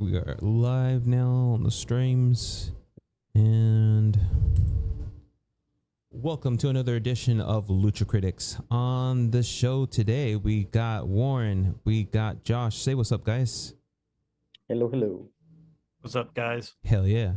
We are live now on the streams, and welcome to another edition of Lucha Critics. On the show today, we got Warren, we got Josh. Say what's up, guys. Hello, hello. What's up, guys? Hell yeah.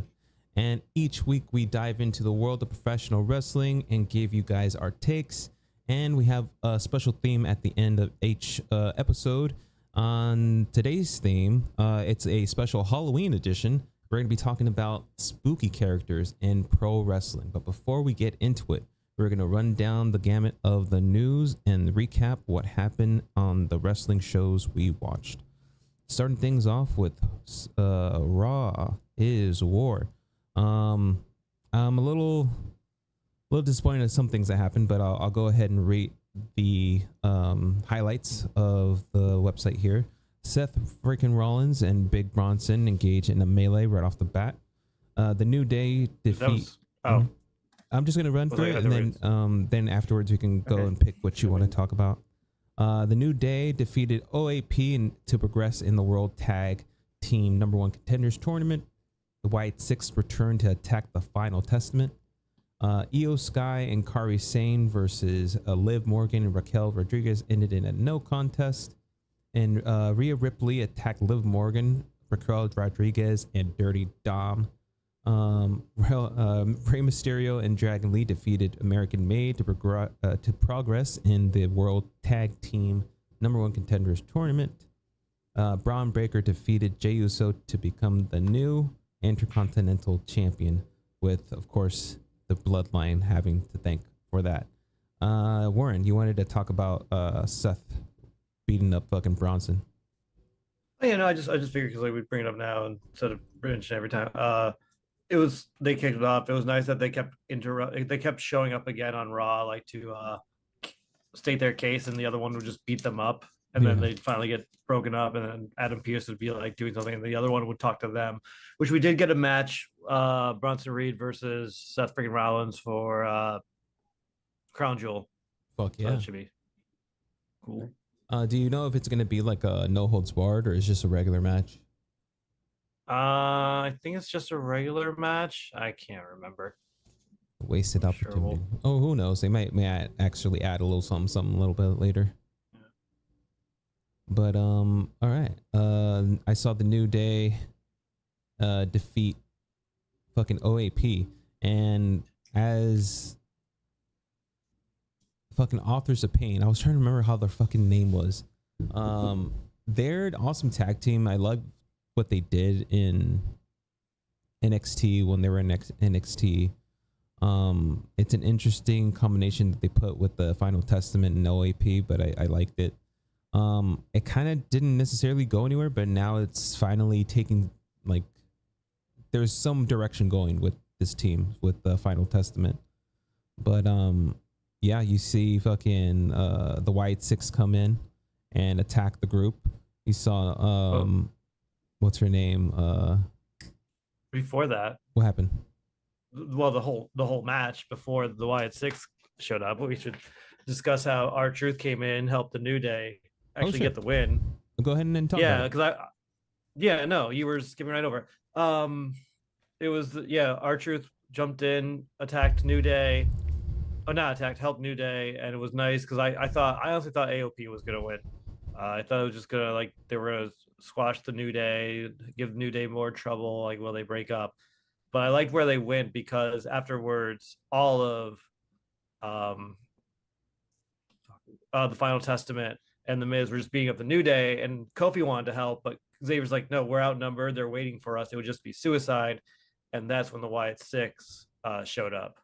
And each week we dive into the world of professional wrestling and give you guys our takes. And we have a special theme at the end of each episode. On today's theme, it's a special Halloween edition. We're going to be talking about spooky characters in pro wrestling. But before we get into it, we're going to run down the gamut of the news and recap what happened on the wrestling shows we watched. Starting things off with Raw is War. I'm a little disappointed at some things that happened, but I'll go ahead and rate the highlights of the website here. Seth freaking Rollins and Big Bronson engage in a melee right off the bat. The New Day defeat. I'm just gonna run through it, and then afterwards we can go and pick what you want to talk about. The New Day defeated OAP to progress in the World Tag Team #1 Contenders Tournament. The White Six returned to attack the Final Testament. Io Sky and Kairi Sane versus Liv Morgan and Raquel Rodriguez ended in a no contest. And Rhea Ripley attacked Liv Morgan, Raquel Rodriguez, and Dirty Dom. Rey Mysterio and Dragon Lee defeated American Made to progress in the World Tag Team #1 Contenders Tournament. Braun Breaker defeated Jey Uso to become the new Intercontinental Champion, with, of course, the Bloodline having to thank for that. Warren, you wanted to talk about Seth beating up fucking Bronson. Oh, yeah, no, I just figured because like we bring it up now instead of mentioning every time. They kicked it off. It was nice that they kept showing up again on Raw, like to state their case, and the other one would just beat them up, and then they'd finally get broken up, and then Adam Pearce would be like doing something, and the other one would talk to them, which we did get a match, Bronson Reed versus Seth freaking Rollins for Crown Jewel. Fuck yeah. So that should be cool. Do you know if it's going to be like a no holds barred or is just a regular match? I think it's just a regular match. I can't remember. Wasted opportunity. Oh, who knows? They may actually add a little something a little bit later. Yeah. But all right. I saw the New Day defeat fucking OAP, and as fucking Authors of Pain, I was trying to remember how their fucking name was. They're an awesome tag team. I love what they did in NXT when they were in NXT. It's an interesting combination that they put with the Final Testament and OAP, but I liked it. It kind of didn't necessarily go anywhere, but now it's finally taking, like, there's some direction going with this team with the Final Testament. But yeah, you see fucking the White Six come in and attack the group. You saw what's her name? Before that, what happened? Well, the whole match before the Wyatt Six showed up. We should discuss how R-Truth came in, helped the New Day actually get the win. Go ahead and talk. Yeah, because you were skipping right over. It was R-Truth jumped in, attacked New Day. Oh, not attacked, helped New Day, and it was nice because I honestly thought AOP was gonna win. I thought it was just gonna they were gonna squash the New Day, give New Day more trouble, will they break up? But I liked where they went because afterwards, all of the Final Testament and the Miz were just beating up the New Day, and Kofi wanted to help, but Xavier's like, no, we're outnumbered. They're waiting for us. It would just be suicide, and that's when the Wyatt Six showed up.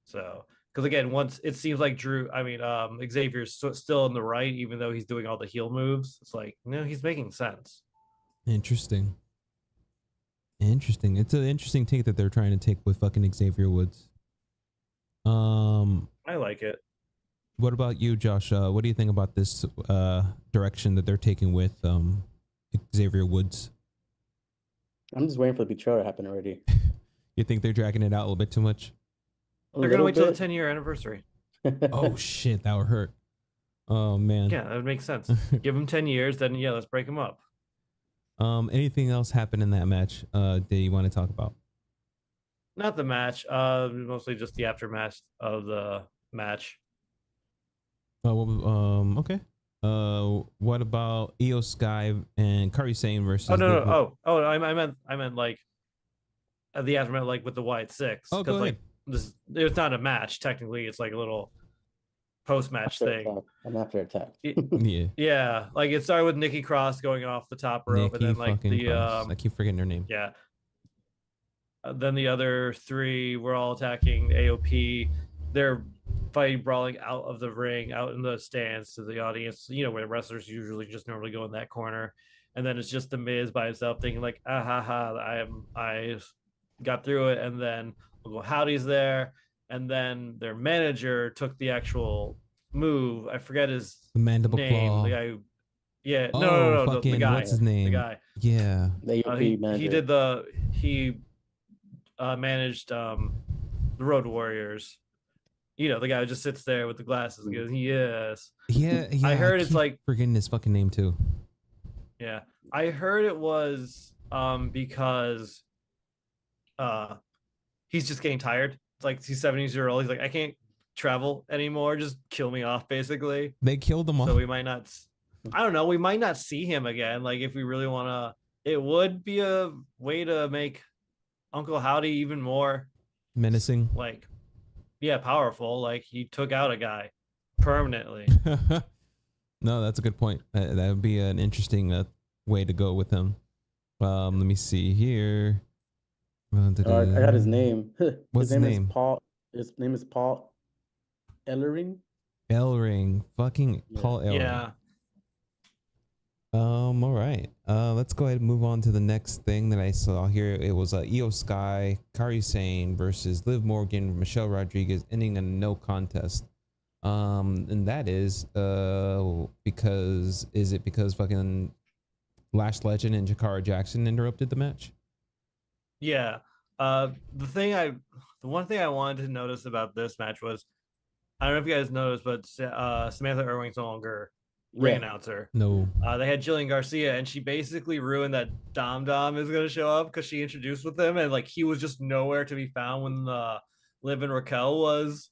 So, because again, once it seems like Xavier's still in the right, even though he's doing all the heel moves. It's like, no, he's making sense. Interesting. It's an interesting take that they're trying to take with fucking Xavier Woods. I like it. What about you, Josh? What do you think about this direction that they're taking with Xavier Woods? I'm just waiting for the betrayal to happen already. You think they're dragging it out a little bit too much? They're gonna wait till the 10-year anniversary. Oh shit, that would hurt. Oh man. Yeah, that would make sense. Give them 10 years, then let's break them up. Anything else happened in that match? That you want to talk about? Not the match. Mostly just the aftermath of the match. Okay. What about Io Sky and Kairi Sane versus? Oh no, no. I meant like the aftermath, like with the White Six, Oh, go because like ahead. this, it's not a match technically. It's like a little post-match After thing. attack. An after attack. Yeah. Yeah, like it started with Nikki Cross going off the top rope, and Nikki then like fucking the Cross. I keep forgetting her name. yeah, then the other three were all attacking AOP. They're fighting, brawling out of the ring, out in the stands to the audience, you know, where wrestlers usually just normally go in that corner. And then it's just the Miz by himself thinking like, ah ha ha, I got through it. And then Uncle Howdy's there. And then their manager took the actual move. I forget his The Mandible name. Claw. The guy who, yeah, Oh, no, the fucking guy. what's his name? The guy. The AOP He manager. did he managed the Road Warriors. You know, the guy who just sits there with the glasses and goes, yes. Yeah. I heard it's keep like forgetting his fucking name too. yeah. I heard it was because he's just getting tired. It's like he's 70 years old. He's like, I can't travel anymore. Just kill me off, basically. They killed him off. So we might not I don't know, we might not see him again. Like if we really wanna, it would be a way to make Uncle Howdy even more Menacing. like, yeah, powerful. Like he took out a guy permanently. No, that's a good point. That would be an interesting way to go with him. Let me see here. I got his name. What's his name? Is Paul. His name is Paul Ellering. Ellering. Fucking Yeah. Paul Ellering. Yeah. All right. Let's go ahead and move on to the next thing that I saw here. It was Io Sky, Kairi Sane versus Liv Morgan, Michelle Rodriguez, ending in a no contest. And that is because fucking Lash Legend and Jakara Jackson interrupted the match? Yeah. The one thing I wanted to notice about this match was, I don't know if you guys noticed, but Samantha Irving's no longer ring announcer. No. They had Jillian Garcia, and she basically ruined that Dom is going to show up because she introduced with him, and like he was just nowhere to be found when Liv and Raquel was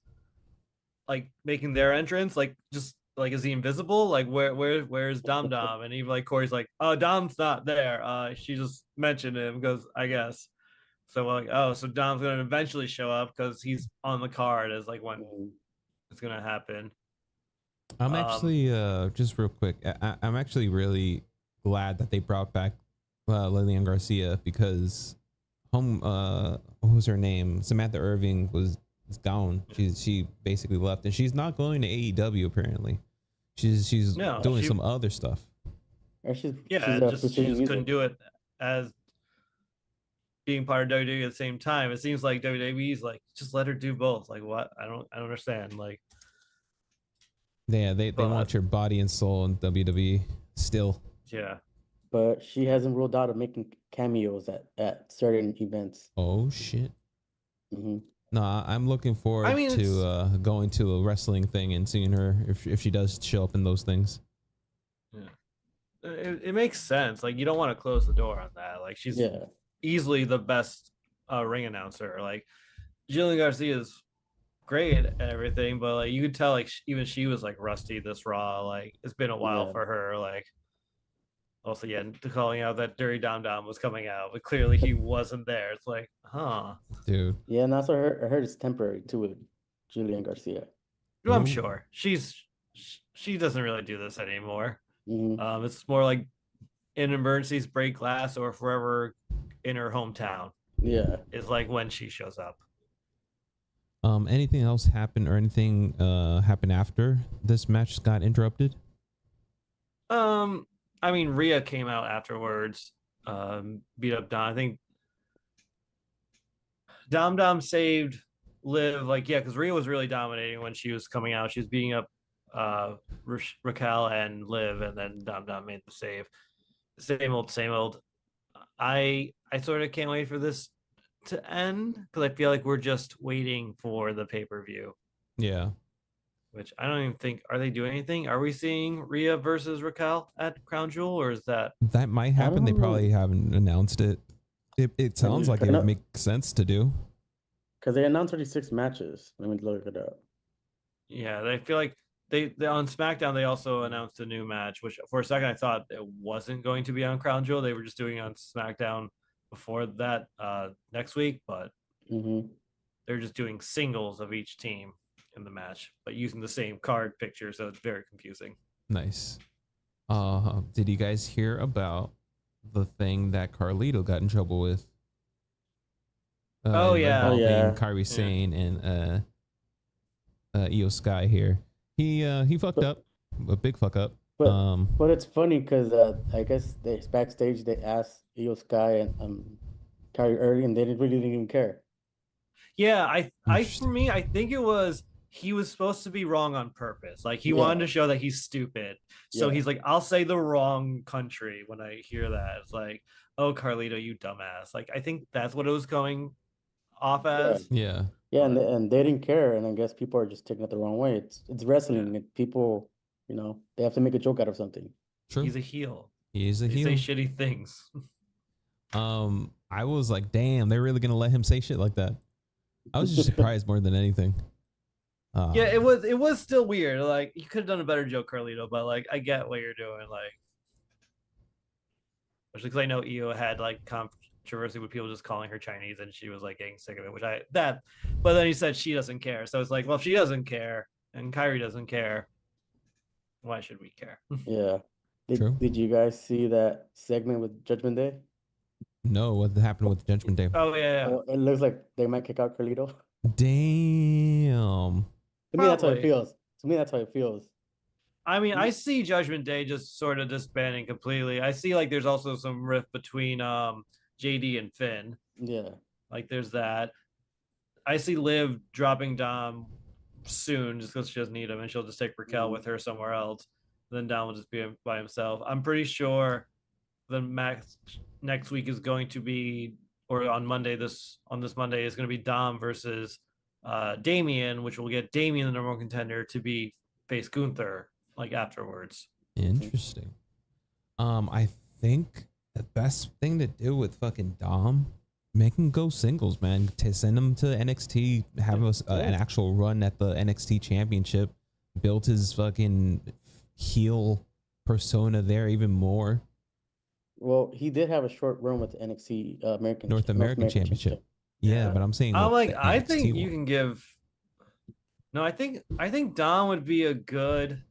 like making their entrance. Like, just like, is he invisible? Like, where's Dom? And even like Corey's like, oh, Dom's not there. She just mentioned him because I guess. So we're like, oh, so Dom's gonna eventually show up because he's on the card as like when it's gonna happen. I'm actually just real quick. I'm actually really glad that they brought back Lillian Garcia because what was her name? Samantha Irving was gone. She basically left, and she's not going to AEW apparently. She's doing some other stuff. She just couldn't do it as being part of WWE at the same time. It seems like WWE's like, just let her do both. Like, what? I don't understand. Like, yeah, they want your body and soul in WWE still. Yeah. But she hasn't ruled out of making cameos at certain events. Oh shit. Mm-hmm. No, I'm looking forward to going to a wrestling thing and seeing her if she does show up in those things. Yeah, it makes sense. Like, you don't want to close the door on that. Like, she's easily the best ring announcer. Like, Jillian Garcia is great at everything, but like you could tell, like even she was like rusty this Raw. Like, it's been a while for her. Like, also, yeah, calling out that Dirty Dom was coming out, but clearly he wasn't there. It's like, huh, dude. Yeah, and also I heard it's temporary too with Jillian Garcia. Well, I'm sure she doesn't really do this anymore. Mm-hmm. It's more like in emergencies, break glass, or forever in her hometown. Yeah, is like when she shows up. Anything else happened or anything happened after this match got interrupted? I mean, Rhea came out afterwards, beat up Dom. I think Dom saved Liv, like, yeah, because Rhea was really dominating when she was coming out. She was beating up Raquel and Liv, and then Dom made the save. Same old. I sort of can't wait for this to end because I feel like we're just waiting for the pay-per-view. Yeah. which I don't even think, are they doing anything? Are we seeing Rhea versus Raquel at Crown Jewel, or is that? That might I happen. They don't know. probably haven't announced it. It sounds like it would make sense to do. Because they announced 36 matches. Let me look it up. Yeah, they feel like they on SmackDown they also announced a new match, which for a second I thought it wasn't going to be on Crown Jewel. They were just doing it on SmackDown before that next week, but Mm-hmm. they're just doing singles of each team in the match, but using the same card picture, so it's very confusing. Nice. Did you guys hear about the thing that Carlito got in trouble with? Oh, yeah. Involving yeah. Kairi Sane and Io Sky here. He fucked up, a big fuck up. But it's funny because I guess they backstage they asked Io Sky and Kyrie early and they didn't even care. Yeah, I for Interesting. me, I think it was he was supposed to be wrong on purpose. Like he Yeah. wanted to show that he's stupid. So Yeah. he's like, I'll say the wrong country when I hear that. It's like, oh, Carlito, you dumbass. Like I think that's what it was going off as. Yeah. Yeah, But and they didn't care, and I guess people are just taking it the wrong way. It's wrestling, yeah, and people, they have to make a joke out of something. True. he's a heel. He is a They heel. say shitty things. I was like, damn, they're really gonna let him say shit like that. I was just surprised more than anything. Yeah, it was still weird. Like you could have done a better joke, Carlito, but like I get what you're doing. Like, especially because I know Io had like controversy with people just calling her Chinese, and she was like getting sick of it. But then he said she doesn't care. So it's like, well, if she doesn't care and Kyrie doesn't care, why should we care? Yeah. True. Did you guys see that segment with Judgment Day? No, what happened with Judgment Day? Oh yeah. It looks like they might kick out Carlito. Damn. To me, that's how it Probably. feels. To me, that's how it feels. I mean, I see Judgment Day just sort of disbanding completely. I see like there's also some rift between JD and Finn. Yeah. Like there's that. I see Liv dropping Dom soon just because she doesn't need him, and she'll just take Raquel with her somewhere else. Then Dom will just be by himself. I'm pretty sure the max next week is going to be, or on this Monday is going to be Dom versus Damian, which will get Damian the number one contender to be face Gunther like afterwards. Interesting. I think the best thing to do with fucking Dom, make him go singles, man. To send him to NXT, have an actual run at the NXT Championship, build his fucking heel persona there even more. Well, he did have a short run with the NXT North American Championship. Yeah, but I'm saying I think you can give. No, I think Dom would be a good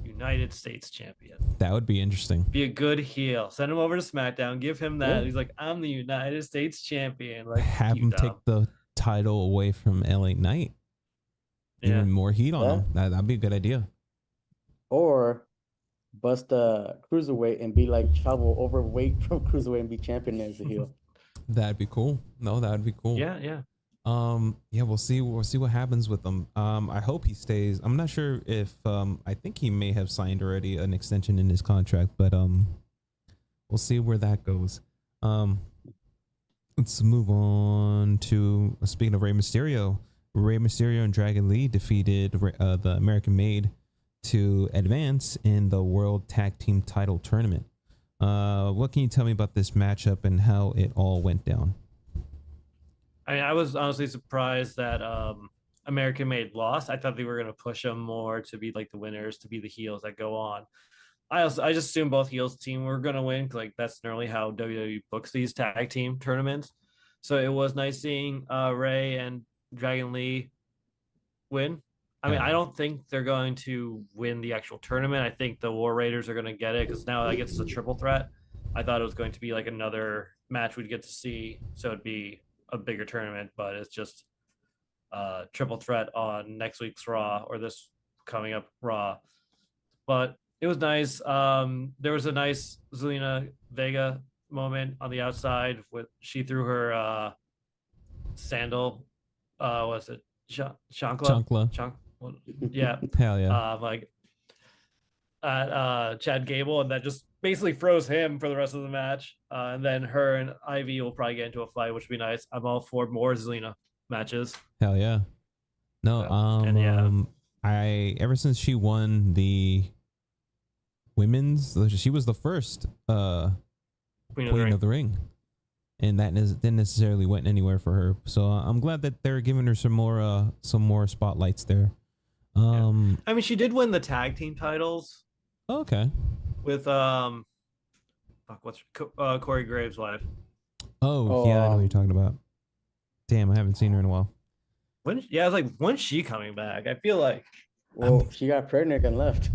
United States champion. That would be interesting. Be a good heel. Send him over to SmackDown. Give him that. Yeah. He's like, I'm the United States champion. Like, have him take the title away from LA Knight. Even more heat on him. That'd be a good idea. Or bust a cruiserweight and be like Chavo overweight from cruiserweight and be champion as a heel. That'd be cool. No, that'd be cool. Yeah, yeah. Yeah, we'll see what happens with him. I hope he stays. I'm not sure if I think he may have signed already an extension in his contract, but we'll see where that goes. Let's move on to speaking of Rey Mysterio. Rey Mysterio and Dragon Lee defeated the American Made to advance in the World Tag Team Title Tournament. What can you tell me about this matchup and how it all went down? I mean, I was honestly surprised that American Made lost. I thought they were going to push them more to be like the winners, to be the heels that go on. I just assumed both heels team were going to win because like that's normally how WWE books these tag team tournaments. So it was nice seeing Ray and Dragon Lee win. I mean, I don't think they're going to win the actual tournament. I think the War Raiders are going to get it because now I guess it's a triple threat. I thought it was going to be like another match we'd get to see. So it'd be a bigger tournament, but it's just triple threat on next week's Raw or this coming up Raw. But it was nice. There was a nice Zelina Vega moment on the outside with she threw her sandal. Was it Chancla? Yeah. Hell yeah. Like at Chad Gable, and that just basically froze him for the rest of the match. And then her and Ivy will probably get into a fight, which would be nice. I'm all for more Zelina matches. Hell yeah. No, ever since she won the women's, she was the first Queen of the Ring. And that didn't necessarily went anywhere for her. So I'm glad that they're giving her some more spotlights there. I mean, she did win the tag team titles. Okay. With Corey Graves' wife. Oh yeah, I know what you're talking about. Damn, I haven't seen her in a while. I was like, when's she coming back? I feel like. Well, she got pregnant and left.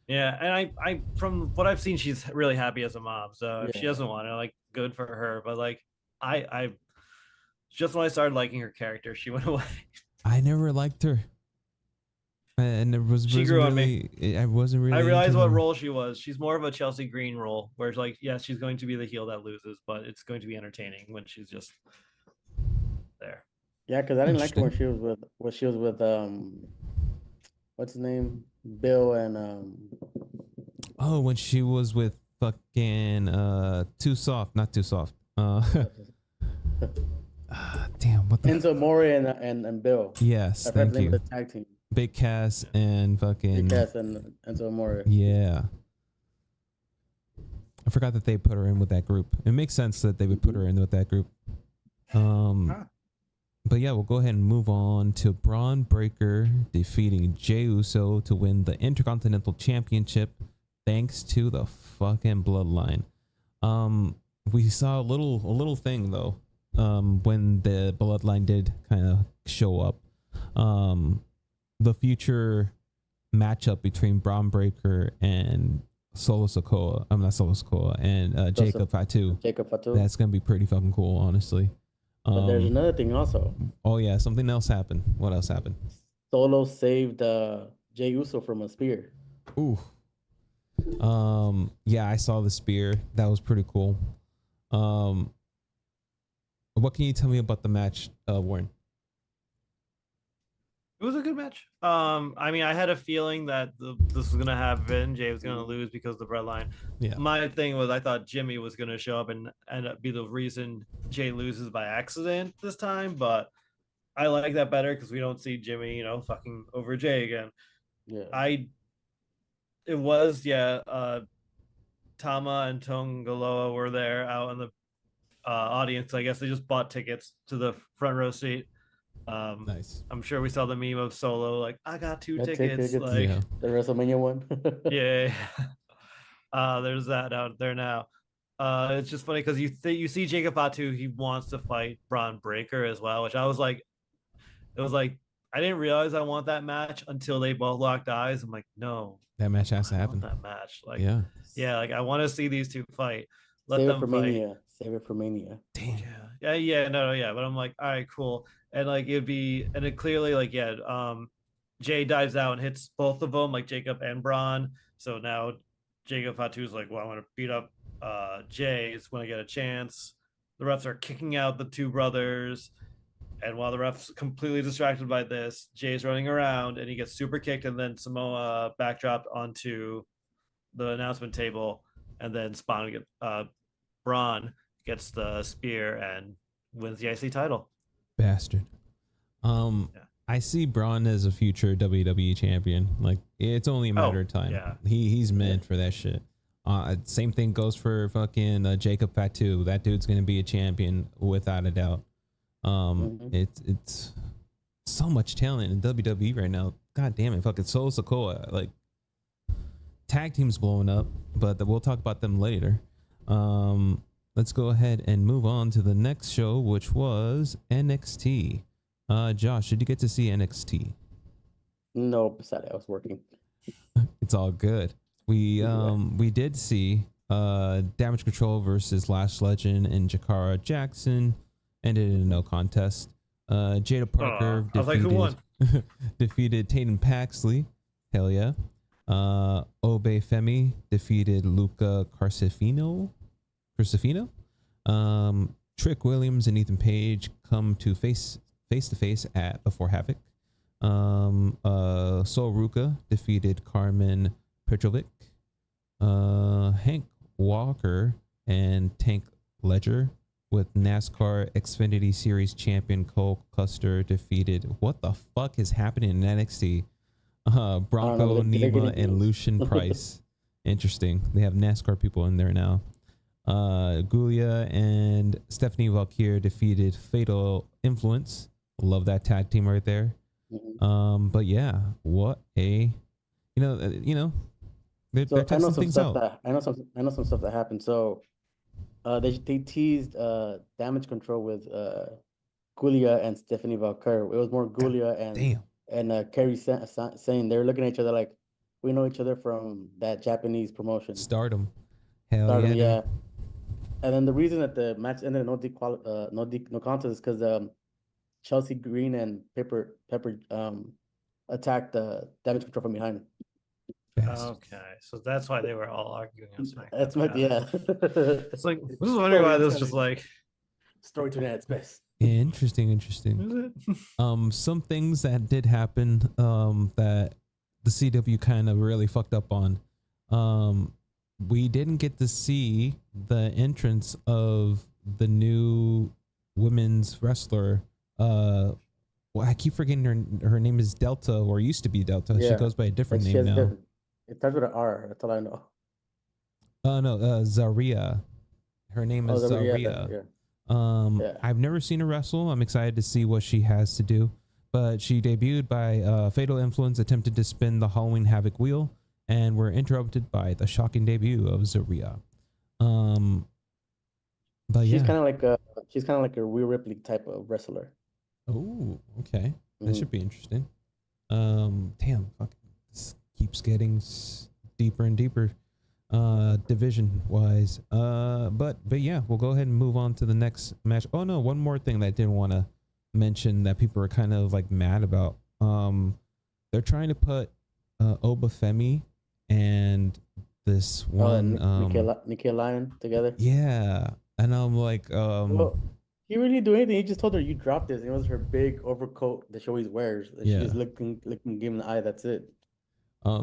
Yeah, and I from what I've seen, she's really happy as a mom. So if she doesn't want it, like, good for her. But like, I just when I started liking her character, she went away. I never liked her. And she grew on me. I wasn't really. I realized what role she was. She's more of a Chelsea Green role, where it's like, yes, she's going to be the heel that loses, but it's going to be entertaining when she's just there. Yeah, because I didn't like her when she was with what's his name, Bill, and Oh, when she was with fucking Too Soft, not Too Soft. Damn, what the Enzo Amore and Bill. Yes, thank you. The tag team. Big Cass and fucking Big Cass and Enzo Amore. Yeah. I forgot that they put her in with that group. It makes sense that they would put her in with that group. But yeah, we'll go ahead and move on to Braun Breaker defeating Jey Uso to win the Intercontinental Championship thanks to the fucking Bloodline. We saw a little thing though, when the Bloodline did kind of show up. The future matchup between Braun Breaker and Solo Sikoa. I'm not Solo Sikoa and Jacob Fatu. That's gonna be pretty fucking cool, honestly. But there's another thing also. Oh yeah, something else happened. What else happened? Solo saved Jey Uso from a spear. Ooh. Yeah, I saw the spear. That was pretty cool. What can you tell me about the match, Warren? It was a good match. I mean, I had a feeling that this was gonna happen. Jey was gonna lose because of the Bloodline. Yeah. My thing was, I thought Jimmy was gonna show up and end up be the reason Jey loses by accident this time. But I like that better because we don't see Jimmy, fucking over Jey again. Yeah. Tama and Tongaloa were there out in the audience. I guess they just bought tickets to the front row seat. Nice. I'm sure we saw the meme of Solo, like, I got two tickets. Like, yeah. The WrestleMania one. Yeah. There's that out there now. It's just funny because you see Jacob Fatu, he wants to fight Braun Breaker as well, which I was like, I didn't realize I want that match until they both locked eyes. I'm like, no, that match has to happen. That match, like, yeah, like I want to see these two fight. Save it for Mania. Damn. Yeah. No. But I'm like, all right, cool. And like it clearly, like, Jey dives out and hits both of them, like Jacob and Braun. So now Jacob Fatu's like, well, I want to beat up Jey when I get a chance. The refs are kicking out the two brothers. And while the ref's completely distracted by this, Jay's running around and he gets super kicked, and then Samoa backdropped onto the announcement table, and then Braun gets the spear and wins the IC title. Bastard. I see Braun as a future WWE champion. Like, it's only a matter of time. Yeah. He's meant for that shit. Same thing goes for fucking Jacob Fatu. That dude's gonna be a champion without a doubt. It's so much talent in WWE right now. God damn it, fucking Solo Sikoa. Like, tag teams blowing up, but we'll talk about them later. Let's go ahead and move on to the next show, which was NXT. Josh, did you get to see NXT? No, sadly, I was working. It's all good. We did see Damage Control versus Lash Legend and Jakara Jackson. Ended in a no contest. Jada Parker defeated Tatum Paxley. Hell yeah. Obe Femi defeated Luca Carcifino. Trick Williams and Ethan Page come to face to face at Before Havoc. Sol Ruka defeated Carmen Petrovic. Hank Walker and Tank Ledger with NASCAR Xfinity Series champion Cole Custer defeated. What the fuck is happening in NXT? Bronco Did they get Nima it? and Lucian Price. Interesting. They have NASCAR people in there now. Gulia and Stephanie Valkyr defeated Fatal Influence. Love that tag team right there. But yeah, what a they're So I know testing some things stuff out. that I know some stuff that happened. So they teased damage control with Gulia and Stephanie Valkyr. It was more Gulia Damn. and Kerry saying they're looking at each other like we know each other from that Japanese promotion. Stardom. Hell Stardom, yeah, yeah. dude. And then the reason that the match ended in no contest is because Chelsea Green and Pepper attacked damage control from behind. Bastards. Okay, so that's why they were all arguing on SmackDown. That's my Got it. yeah. It's like this is wondering why this just like storytelling at its best. Interesting. is it? Some things that did happen that the CW kind of really fucked up on. We didn't get to see the entrance of the new women's wrestler. Well, I keep forgetting her name is Delta, or used to be Delta. She Yeah. goes by a different She name has now. different. It starts with an R. That's all I know. No, Zaria. Her name is Zaria. Yeah. I've never seen her wrestle. I'm excited to see what she has to do. But she debuted by Fatal Influence, attempted to spin the Halloween Havoc wheel, and were interrupted by the shocking debut of Zaria. But She's yeah. kind of like a Rhea Ripley type of wrestler. Oh, okay. That should be interesting. Damn, fuck. This keeps getting deeper and deeper. Division wise. But yeah, we'll go ahead and move on to the next match. Oh no, one more thing that I didn't want to mention that people are kind of like mad about. They're trying to put Obafemi and this one Nikki Lyon together. Yeah. And I'm like, Well, he really do anything. He just told her you dropped this. And it was her big overcoat that she always wears. That Yeah. She just looking, giving the eye. That's it. I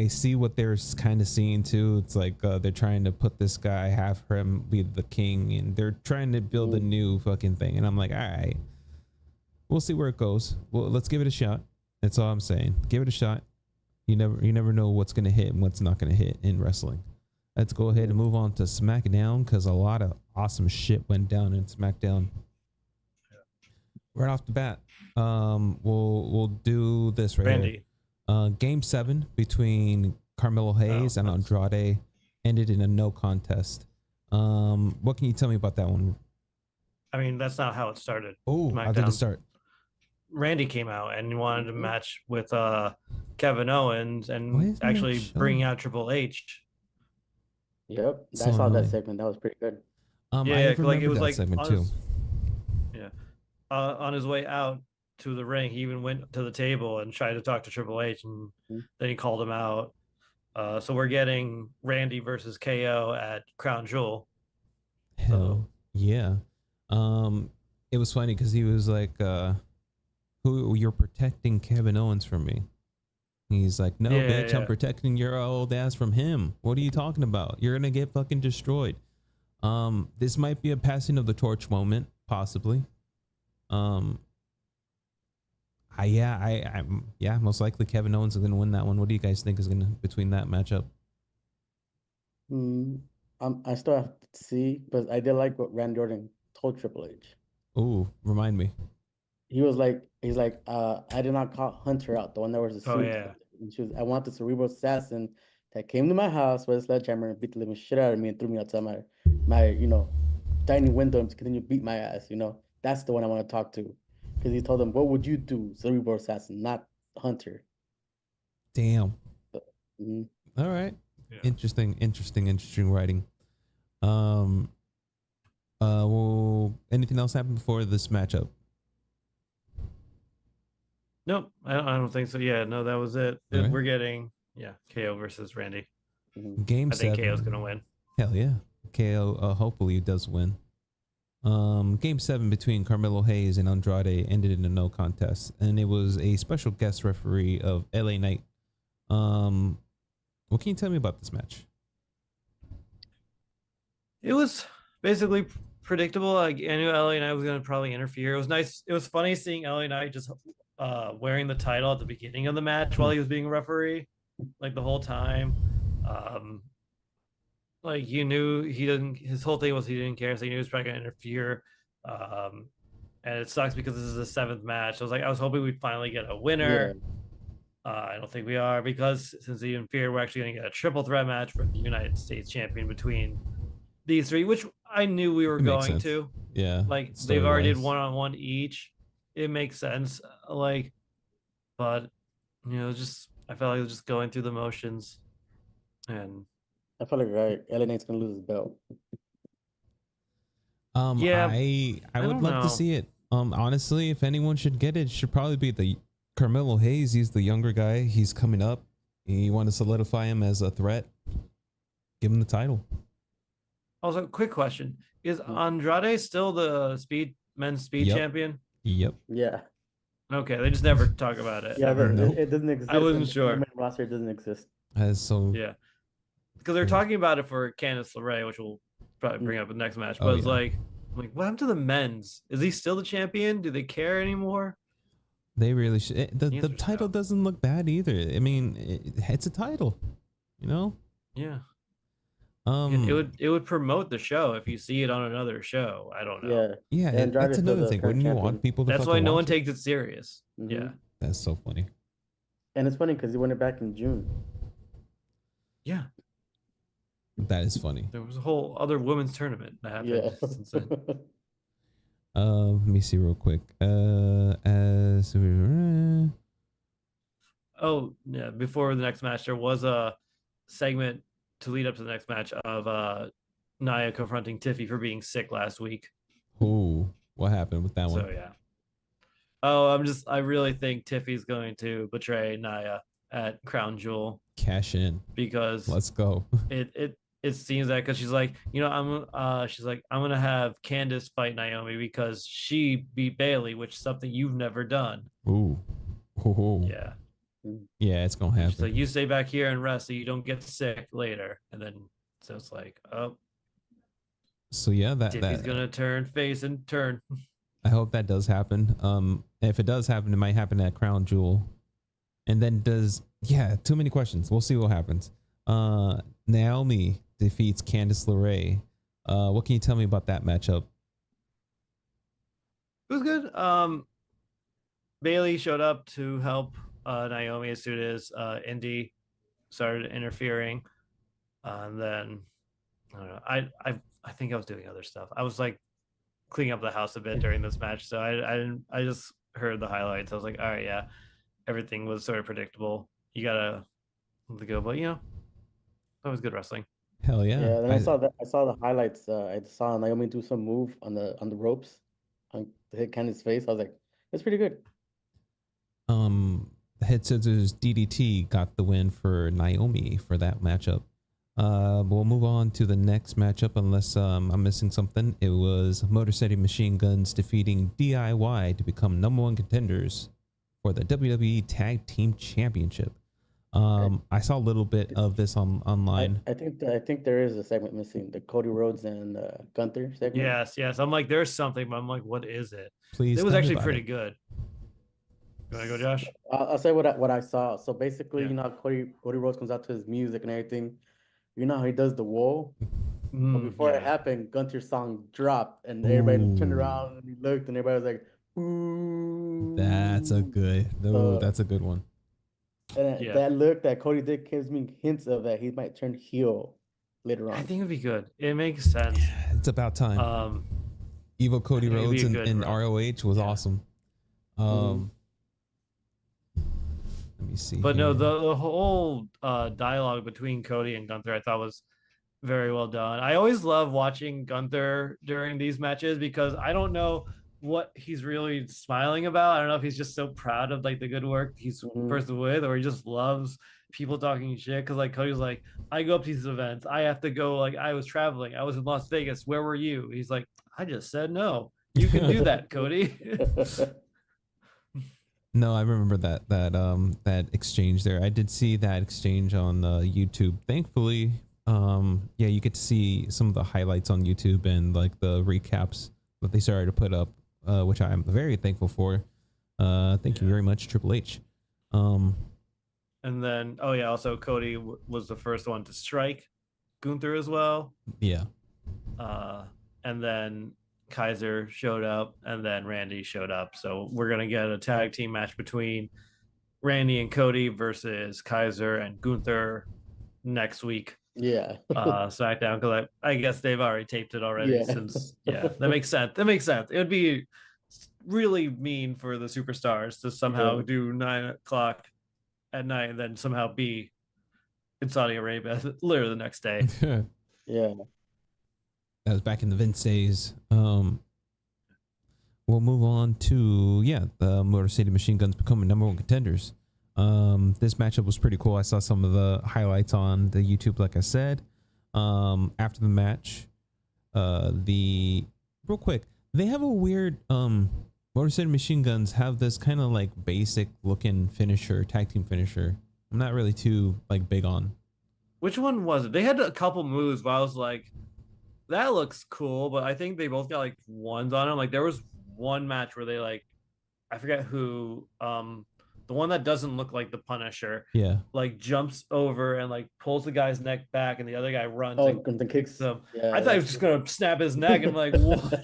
see what they're kind of seeing too. It's like they're trying to put this guy, have him be the king, and they're trying to build a new fucking thing. And I'm like, all right, we'll see where it goes. Well, let's give it a shot. That's all I'm saying. Give it a shot. You never know what's gonna hit and what's not gonna hit in wrestling. Let's go ahead and move on to SmackDown because a lot of awesome shit went down in SmackDown. Right off the bat, we'll do this right Randy. here. Game 7 between Carmelo Hayes and Andrade ended in a no contest. What can you tell me about that one? I mean, that's not how it started. Oh, how did it start? Randy came out and wanted to match with Kevin Owens and actually bring out Triple H. Yep, I saw that segment. That was pretty good. Yeah, like it was like segment too. On his way out to the ring, he even went to the table and tried to talk to Triple H, and then he called him out. So we're getting Randy versus KO at Crown Jewel. Hell yeah. It was funny because he was like, "Who you're protecting Kevin Owens from me?" He's like, "No, bitch, I'm protecting your old ass from him. What are you talking about? You're gonna get fucking destroyed." This might be a passing of the torch moment, possibly. Most likely Kevin Owens is gonna win that one. What do you guys think is gonna between that matchup? I still have to see, but I did like what Randy Orton told Triple H. Oh, remind me. He's like, I did not call Hunter out, the one that was a suit. Oh yeah. And I want the cerebral assassin that came to my house with a sledgehammer and beat the living shit out of me and threw me outside my dining window and continue to beat my ass. That's the one I want to talk to, because he told him, "What would you do, cerebral assassin, not Hunter?" Damn. All right. Yeah. Interesting writing. Well, anything else happen before this matchup? Nope, I don't think so. Yeah, no, that was it. Right. We're getting KO versus Randy. Game 7. I think KO's gonna win. Hell yeah, KO hopefully does win. Game 7 between Carmelo Hayes and Andrade ended in a no contest, and it was a special guest referee of LA Knight. What can you tell me about this match? It was basically predictable. I knew LA Knight was going to probably interfere. It was nice. It was funny seeing LA Knight just wearing the title at the beginning of the match while he was being a referee, like the whole time. Like you knew he didn't. His whole thing was he didn't care, so he knew he was probably gonna interfere. Um, and it sucks because this is the 7th match. I was hoping we'd finally get a winner. Yeah. I don't think we are, because since he interfered, we're actually going to get a triple threat match for the United States champion between these three, which I knew we were It makes going sense. to. Yeah. Like they've already did story-wise. one-on-one each. It makes sense. Like, but just I felt like it was just going through the motions, and I feel like LA Knight's gonna lose his belt. Yeah, I would don't love to know. see it. Honestly, if anyone should get it should probably be the Carmelo Hayes. He's the younger guy. He's coming up. You want to solidify him as a threat? Give him the title. Also, quick question: is Andrade still the men's speed Yep. champion? Yep. Yeah. Okay, they just never talk about it. Yeah, ever. Nope. it doesn't exist. I wasn't and sure. The main roster doesn't exist. So Yeah, because they're Yeah. talking about it for Candice LeRae, which we'll probably bring up in the next match. But Oh, it's yeah. like, I'm like, what happened to the men's? Is he still the champion? Do they care anymore? they really should. The The answer's title no. doesn't look bad either. I mean, it's a title, you know. Yeah, Um, it would promote the show if you see it on another show. I don't know. Yeah. yeah, Andrade's that's still another the thing. current Wouldn't you champion. want people to? That's fucking why no one watch it? takes it serious. Mhm. Yeah, That's so funny. And it's funny because he won it back in June. yeah. That is funny. There was a whole other women's tournament that happened. Yeah. since then. Let me see real quick. Oh yeah, before the next match, there was a segment to lead up to the next match of Nia confronting Tiffy for being sick last week. Ooh, what happened with that one? So yeah. Oh, I really think Tiffy's going to betray Nia at Crown Jewel Cash in. because Let's go. it seems that because she's like, I'm gonna have Candice fight Naomi because she beat Bailey, which is something you've never done. Ooh. Ooh. Yeah. Yeah, it's gonna happen. She's like, you stay back here and rest so you don't get sick later. And then so it's like, oh, So yeah, Tiffy's gonna turn face and turn. I hope that does happen. If it does happen, it might happen at Crown Jewel. And then too many questions. We'll see what happens. Naomi defeats Candice LeRae. What can you tell me about that matchup? It was good. Bailey showed up to help Naomi as soon as Indy started interfering. And then I don't know. I think I was doing other stuff. I was like cleaning up the house a bit during this match, so I just heard the highlights. I was like, all right, yeah, everything was sort of predictable. You gotta go, but that was good wrestling. Hell yeah. Yeah, then I saw the highlights. I saw Naomi do some move on the ropes to hit Candice's face. I was like, that's pretty good. Head Scissors DDT got the win for Naomi for that matchup. We'll move on to the next matchup unless I'm missing something. It was Motor City Machine Guns defeating DIY to become #1 contenders for the WWE Tag Team Championship. I saw a little bit of this online. I think there is a segment missing, the Cody Rhodes and Gunther segment. Yes. I'm like, there's something, but I'm like, what is it? Please. It was tell me actually about pretty it. good. You want to go, Josh? I'll say what I saw. So basically, Yeah. how Cody Rhodes comes out to his music and everything. You know how he does the wall? But before it happened, Gunther's song dropped and everybody turned around and he looked and everybody was like, ooh. That's a good. That's a good one. And that look that Cody did gives me hints of that he might turn heel later on. I think it'd be good. It makes sense. Yeah, it's about time. Evil Cody I think it'd be Rhodes a good and run. ROH was awesome. Let me see. But no, here. the whole dialogue between Cody and Gunther I thought was very well done. I always love watching Gunther during these matches because I don't know what he's really smiling about. I don't know if he's just so proud of like the good work he's person with, or he just loves people talking shit. Because like Cody's like, I go up to these events, I have to go. Like I was traveling, I was in Las Vegas. Where were you? He's like, I just said no. You can do that, Cody. No, I remember that exchange there. I did see that exchange on YouTube. Thankfully, you get to see some of the highlights on YouTube and like the recaps that they started to put up, which I'm very thankful for. Thank you very much, Triple H. And then, oh yeah, also Cody was the first one to strike Gunther as well. Yeah. And then Kaiser showed up, and then Randy showed up. So we're gonna get a tag team match between Randy and Cody versus Kaiser and Gunther next week. Yeah. SmackDown, because I guess they've already taped it already. Yeah. Since that makes sense. That makes sense. It would be really mean for the superstars to somehow do 9 o'clock at night and then somehow be in Saudi Arabia literally the next day. Yeah. That was back in the Vince days. We'll move on to the Motor City Machine Guns becoming #1 contenders. This matchup was pretty cool. I saw some of the highlights on the YouTube, like I said. After the match, real quick, they have a weird Motor City Machine Guns have this kind of like basic looking finisher, tag team finisher. I'm not really too like big on. Which one was it? They had a couple moves where I was like, that looks cool, but I think they both got like ones on them. Like there was one match where they like, I forget who, the one that doesn't look like the Punisher, like jumps over and like pulls the guy's neck back, and the other guy runs and then kicks him. Yeah, I thought he was just gonna snap his neck. I'm like, what?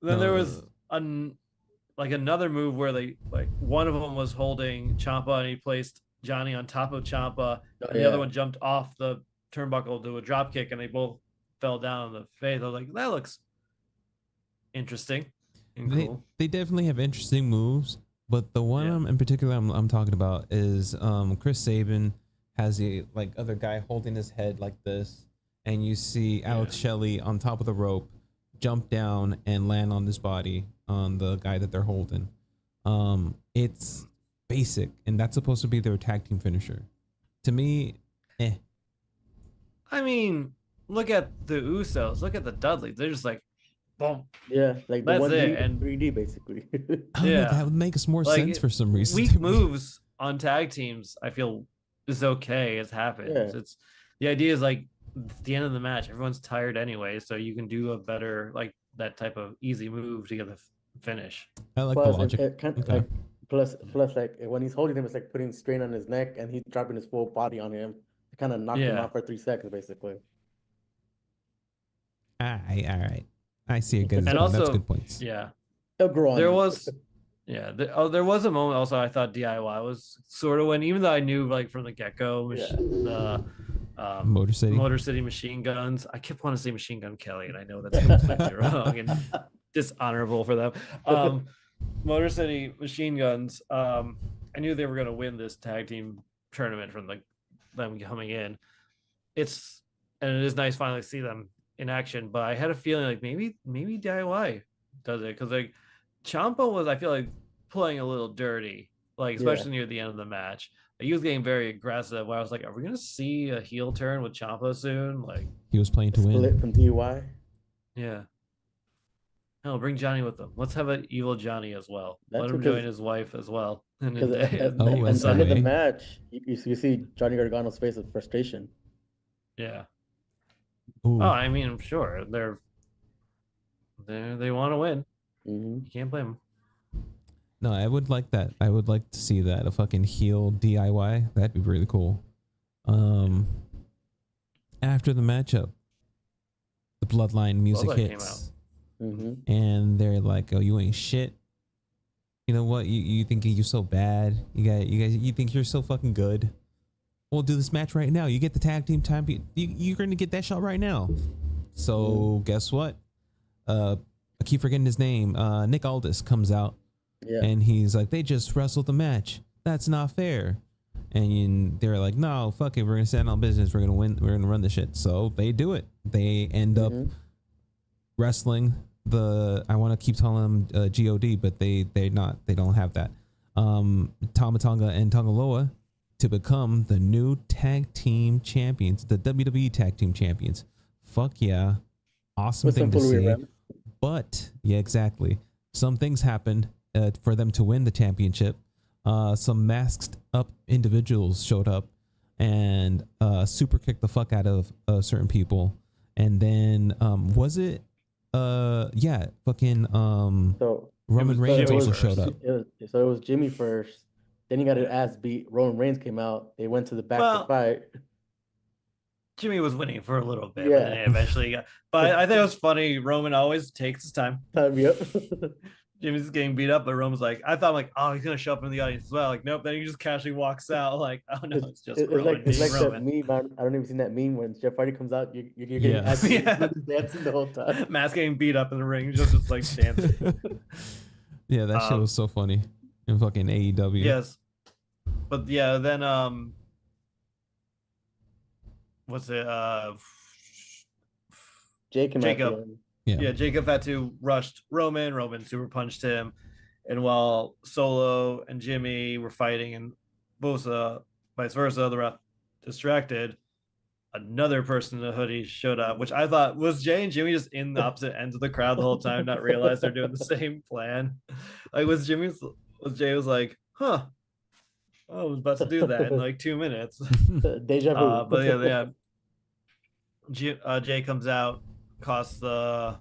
Then there was another move where they like one of them was holding Ciampa and he placed Johnny on top of Ciampa, and the other one jumped off the turnbuckle to a drop kick, and they both fell down on the face. I was like, that looks interesting and cool. They definitely have interesting moves, but the one in particular I'm talking about is Chris Sabin has the like other guy holding his head like this, and you see Alex Shelley on top of the rope jump down and land on his body on the guy that they're holding. It's basic, and that's supposed to be their tag team finisher. To me, I mean, look at the Usos, look at the Dudleys. They're just like, boom. Yeah, like the that's one it. And 3D basically. That would make us more sense for some reason. Weak moves on tag teams, I feel, is okay. It happens. It's the idea is like at the end of the match, everyone's tired anyway, so you can do a better like that type of easy move to get the finish. I like the logic. Like, plus like when he's holding him, it's like putting strain on his neck, and he's dropping his full body on him to kind of knock him out for 3 seconds, basically. All right. I see it. Good. And also, that's good points. Yeah, they'll grow on. There was, there was a moment also I thought DIY was sort of when, even though I knew like from the get go, the Motor City Machine Guns. I kept wanting to say Machine Gun Kelly, and I know that's completely wrong and dishonorable for them. Motor City Machine Guns. I knew they were going to win this tag team tournament from like them coming in. And it is nice finally to see them in action, but I had a feeling like maybe DIY does it, because like Ciampa was, I feel like, playing a little dirty, like especially near the end of the match. Like, he was getting very aggressive. Where I was like, are we gonna see a heel turn with Ciampa soon? Like he was playing to win. Split from DIY. Yeah. No, bring Johnny with them. Let's have an evil Johnny as well. Let him join his wife as well. At the end of the match, you see Johnny Gargano's face of frustration. Yeah. Ooh. Oh, I mean, I'm sure they want to win. You can't blame them. No, I would like that. I would like to see that, a fucking heel DIY. That'd be really cool. After the matchup, the Bloodline music hits, and they're like, "Oh, you ain't shit. You know what? You think you're so bad? You think you're so fucking good? We'll do this match right now. You get the tag team champion. You're gonna get that shot right now." So guess what? I keep forgetting his name. Nick Aldis comes out, and he's like, "They just wrestled the match. That's not fair." And they're like, "No, fuck it. We're gonna stand on business. We're gonna win. We're gonna run the shit." So they do it. They end up wrestling I want to keep calling them God, but they don't have that. Tama Tonga and Tongaloa to become the new tag team champions, the WWE tag team champions. Fuck yeah. Awesome thing to see. But yeah, exactly. Some things happened for them to win the championship. Some masked up individuals showed up and super kicked the fuck out of certain people. And then was it fucking so Roman was Reigns Jimmy also first. showed up. So it was Jimmy first. Then he got his ass beat. Roman Reigns came out. They went to the back to Well, fight. Jimmy was winning for a little bit, but then Yeah. he eventually got. But I think it was funny. Roman always takes his time. Yep. Jimmy's getting beat up, but Roman's like, I thought like, oh, he's gonna show up in the audience as well. Like, nope. Then he just casually walks out. Like, oh no, it's just Roman It's being like that Roman. meme. I don't even seen that meme when Jeff Hardy comes out. You're getting Yeah. dancing the whole time. Matt's getting beat up in the ring, just like dancing. Yeah, that shit was so funny in fucking AEW. Yes, but yeah, then what's it? Jacob. Yeah, Jacob had to rush Roman. Roman super punched him, and while Solo and Jimmy were fighting, and Bosa, vice versa, the ref distracted. Another person in a hoodie showed up, which I thought was Jay and Jimmy just in the opposite ends of the crowd the whole time, not realize they're doing the same plan. Like Jay was like, huh. I was about to do that in like 2 minutes. Deja vu. But yeah, Jay comes out, costs the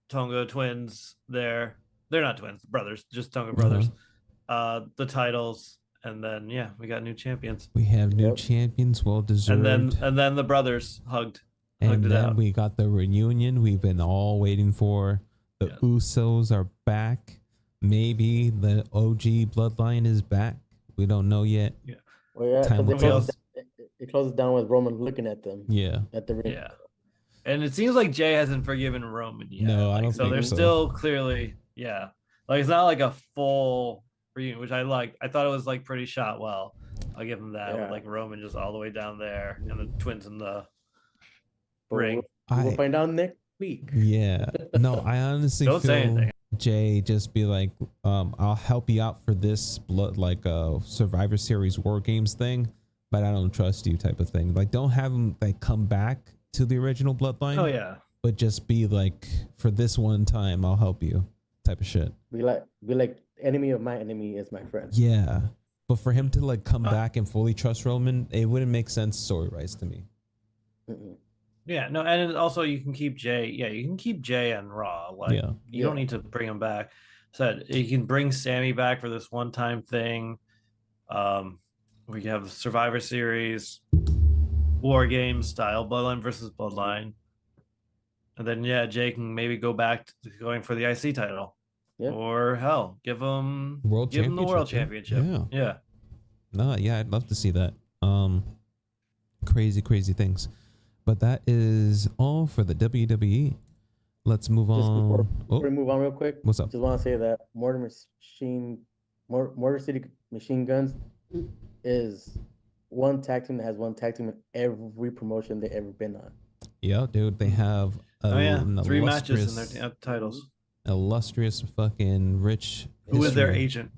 Tonga twins there. They're not twins, brothers, just Tonga brothers. The titles. And then we got new champions. We have new champions, well deserved. And then the brothers hugged and it then out. We got the reunion we've been all waiting for. The Usos are back. Maybe the OG bloodline is back. We don't know yet. Yeah. Well, yeah, Time will tell. It closes down with Roman looking at them. Yeah. At the ring. Yeah. And it seems like Jay hasn't forgiven Roman yet. No, I don't so. think They're so. still clearly, like it's not like a full reunion, which I like. I thought it was like pretty shot well. I'll give them that. With, like Roman just all the way down there, and the twins in the ring. We'll find out next week. Yeah. No, I honestly Don't say feel anything. Jay just be like, I'll help you out for this Survivor Series War Games thing, but I don't trust you type of thing. Like, don't have him like come back to the original bloodline. Oh yeah. But just be like, for this one time, I'll help you type of shit. Be like enemy of my enemy is my friend. Yeah. But for him to like come back and fully trust Roman, it wouldn't make sense story-wise to me. Mm-mm. Yeah, no, and also you can keep Jay. Yeah, you can keep Jay on Raw. Like you don't need to bring him back. Said you can bring Sammy back for this one-time thing. We have Survivor Series, War Games style, Bloodline versus Bloodline, and then Jay can maybe go back to going for the IC title, or hell, give him the World Championship. Yeah. No, I'd love to see that. Crazy things. But that is all for the WWE. Let's move on. Before we move on real quick, what's up? Just want to say that Motor City Machine Guns is one tag team that has one tag team in every promotion they've ever been on. Yeah, dude, they have 3 matches in their titles. Illustrious fucking rich. Who is their agent?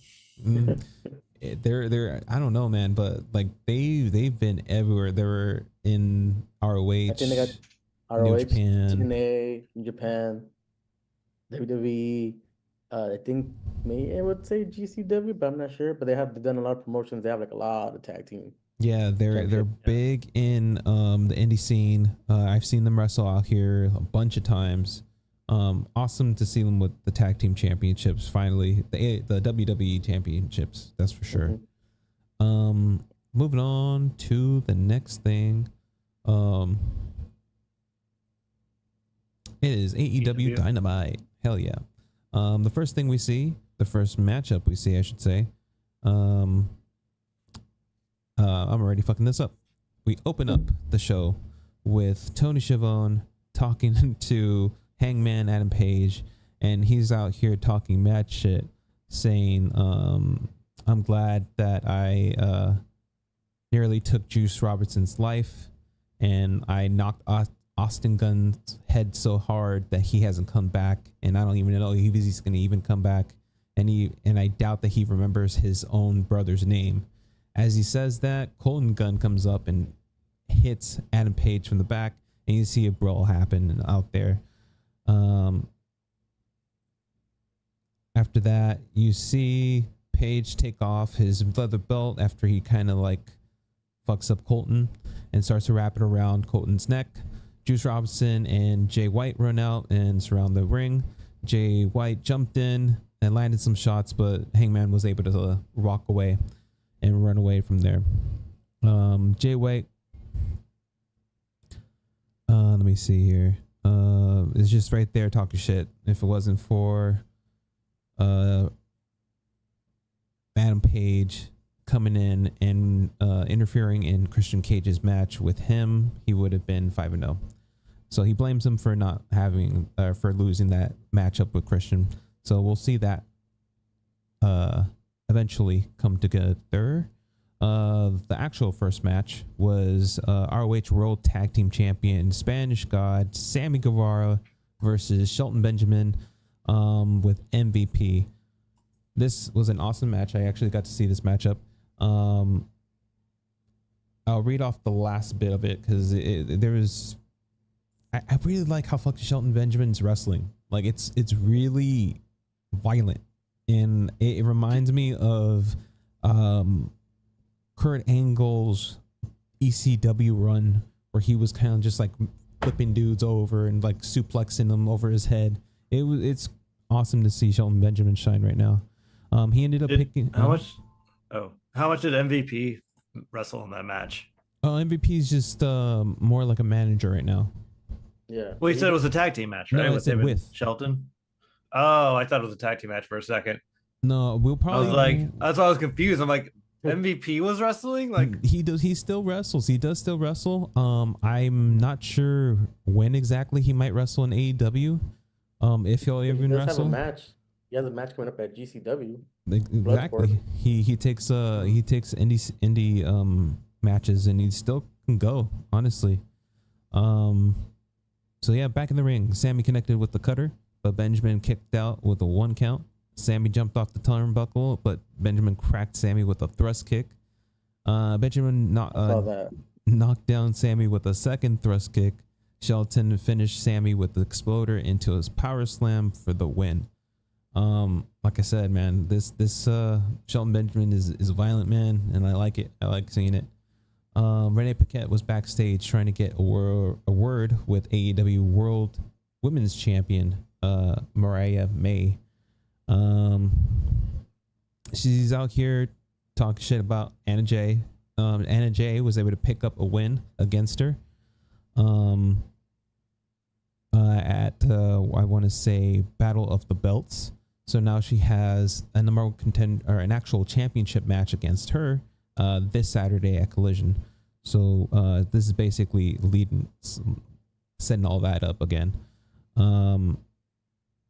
They're I don't know, man, but like they've been everywhere. They were in ROH. I think they got ROH, New Japan. TNA, New Japan, WWE. I think maybe I would say GCW, but I'm not sure. But they've done a lot of promotions. They have like a lot of tag team. Yeah, they're big in the indie scene. I've seen them wrestle out here a bunch of times. Awesome to see them with the tag team championships finally, the WWE championships, that's for sure. Moving on to the next thing. It is AEW Dynamite. Hell yeah. The first thing we see, the first matchup we see, I should say. I'm already fucking this up. We open up the show with Tony Schiavone talking to Hangman Adam Page, and he's out here talking mad shit, saying, I'm glad that I nearly took Juice Robertson's life, and I knocked Austin Gunn's head so hard that he hasn't come back, and I don't even know if he's going to even come back, and I doubt that he remembers his own brother's name. As he says that, Colton Gunn comes up and hits Adam Page from the back, and you see a brawl happen out there. After that, you see Page take off his leather belt after he kind of like fucks up Colton and starts to wrap it around Colton's neck. Juice Robinson and Jay White run out and surround the ring. Jay White jumped in and landed some shots, but Hangman was able to walk away and run away from there. Jay White, let me see here. It's just right there talking shit. If it wasn't for Adam Page coming in and interfering in Christian Cage's match with him, he would have been 5-0. So he blames him for not having for losing that matchup with Christian. So we'll see that eventually come together. The actual first match was ROH World Tag Team Champion Spanish God Sammy Guevara versus Shelton Benjamin with MVP. This was an awesome match. I actually got to see this matchup. I'll read off the last bit of it because there was. I really like how fucking Shelton Benjamin's wrestling. Like it's really violent, and it reminds me of Kurt Angle's ECW run, where he was kind of just like flipping dudes over and like suplexing them over his head. It's awesome to see Shelton Benjamin shine right now. He ended up picking how much did MVP wrestle in that match? Oh, MVP is just more like a manager right now. Yeah. Well, you said it was a tag team match, right? No, I said with Shelton. Oh, I thought it was a tag team match for a second. No, we'll probably. I was like, that's why I was confused. I'm like, MVP was wrestling? Like he does. He still wrestles. He does still wrestle. I'm not sure when exactly he might wrestle in AEW. If he'll even wrestle. Have a match. He has a match coming up at GCW. Exactly. He takes indie matches, and he still can go. Honestly. So yeah, back in the ring, Sammy connected with the cutter, but Benjamin kicked out with a 1 count. Sammy jumped off the turnbuckle, but Benjamin cracked Sammy with a thrust kick. Benjamin knocked down Sammy with a second thrust kick. Shelton finished Sammy with the exploder into his power slam for the win. Like I said, man, this Shelton Benjamin is a violent man, and I like it. I like seeing it. Renee Paquette was backstage trying to get a word with AEW World Women's Champion Mariah May. She's out here talking shit about Anna Jay. Anna Jay was able to pick up a win against her at I want to say Battle of the Belts. So now she has a number one contender or an actual championship match against her this Saturday at Collision. So this is basically setting all that up again.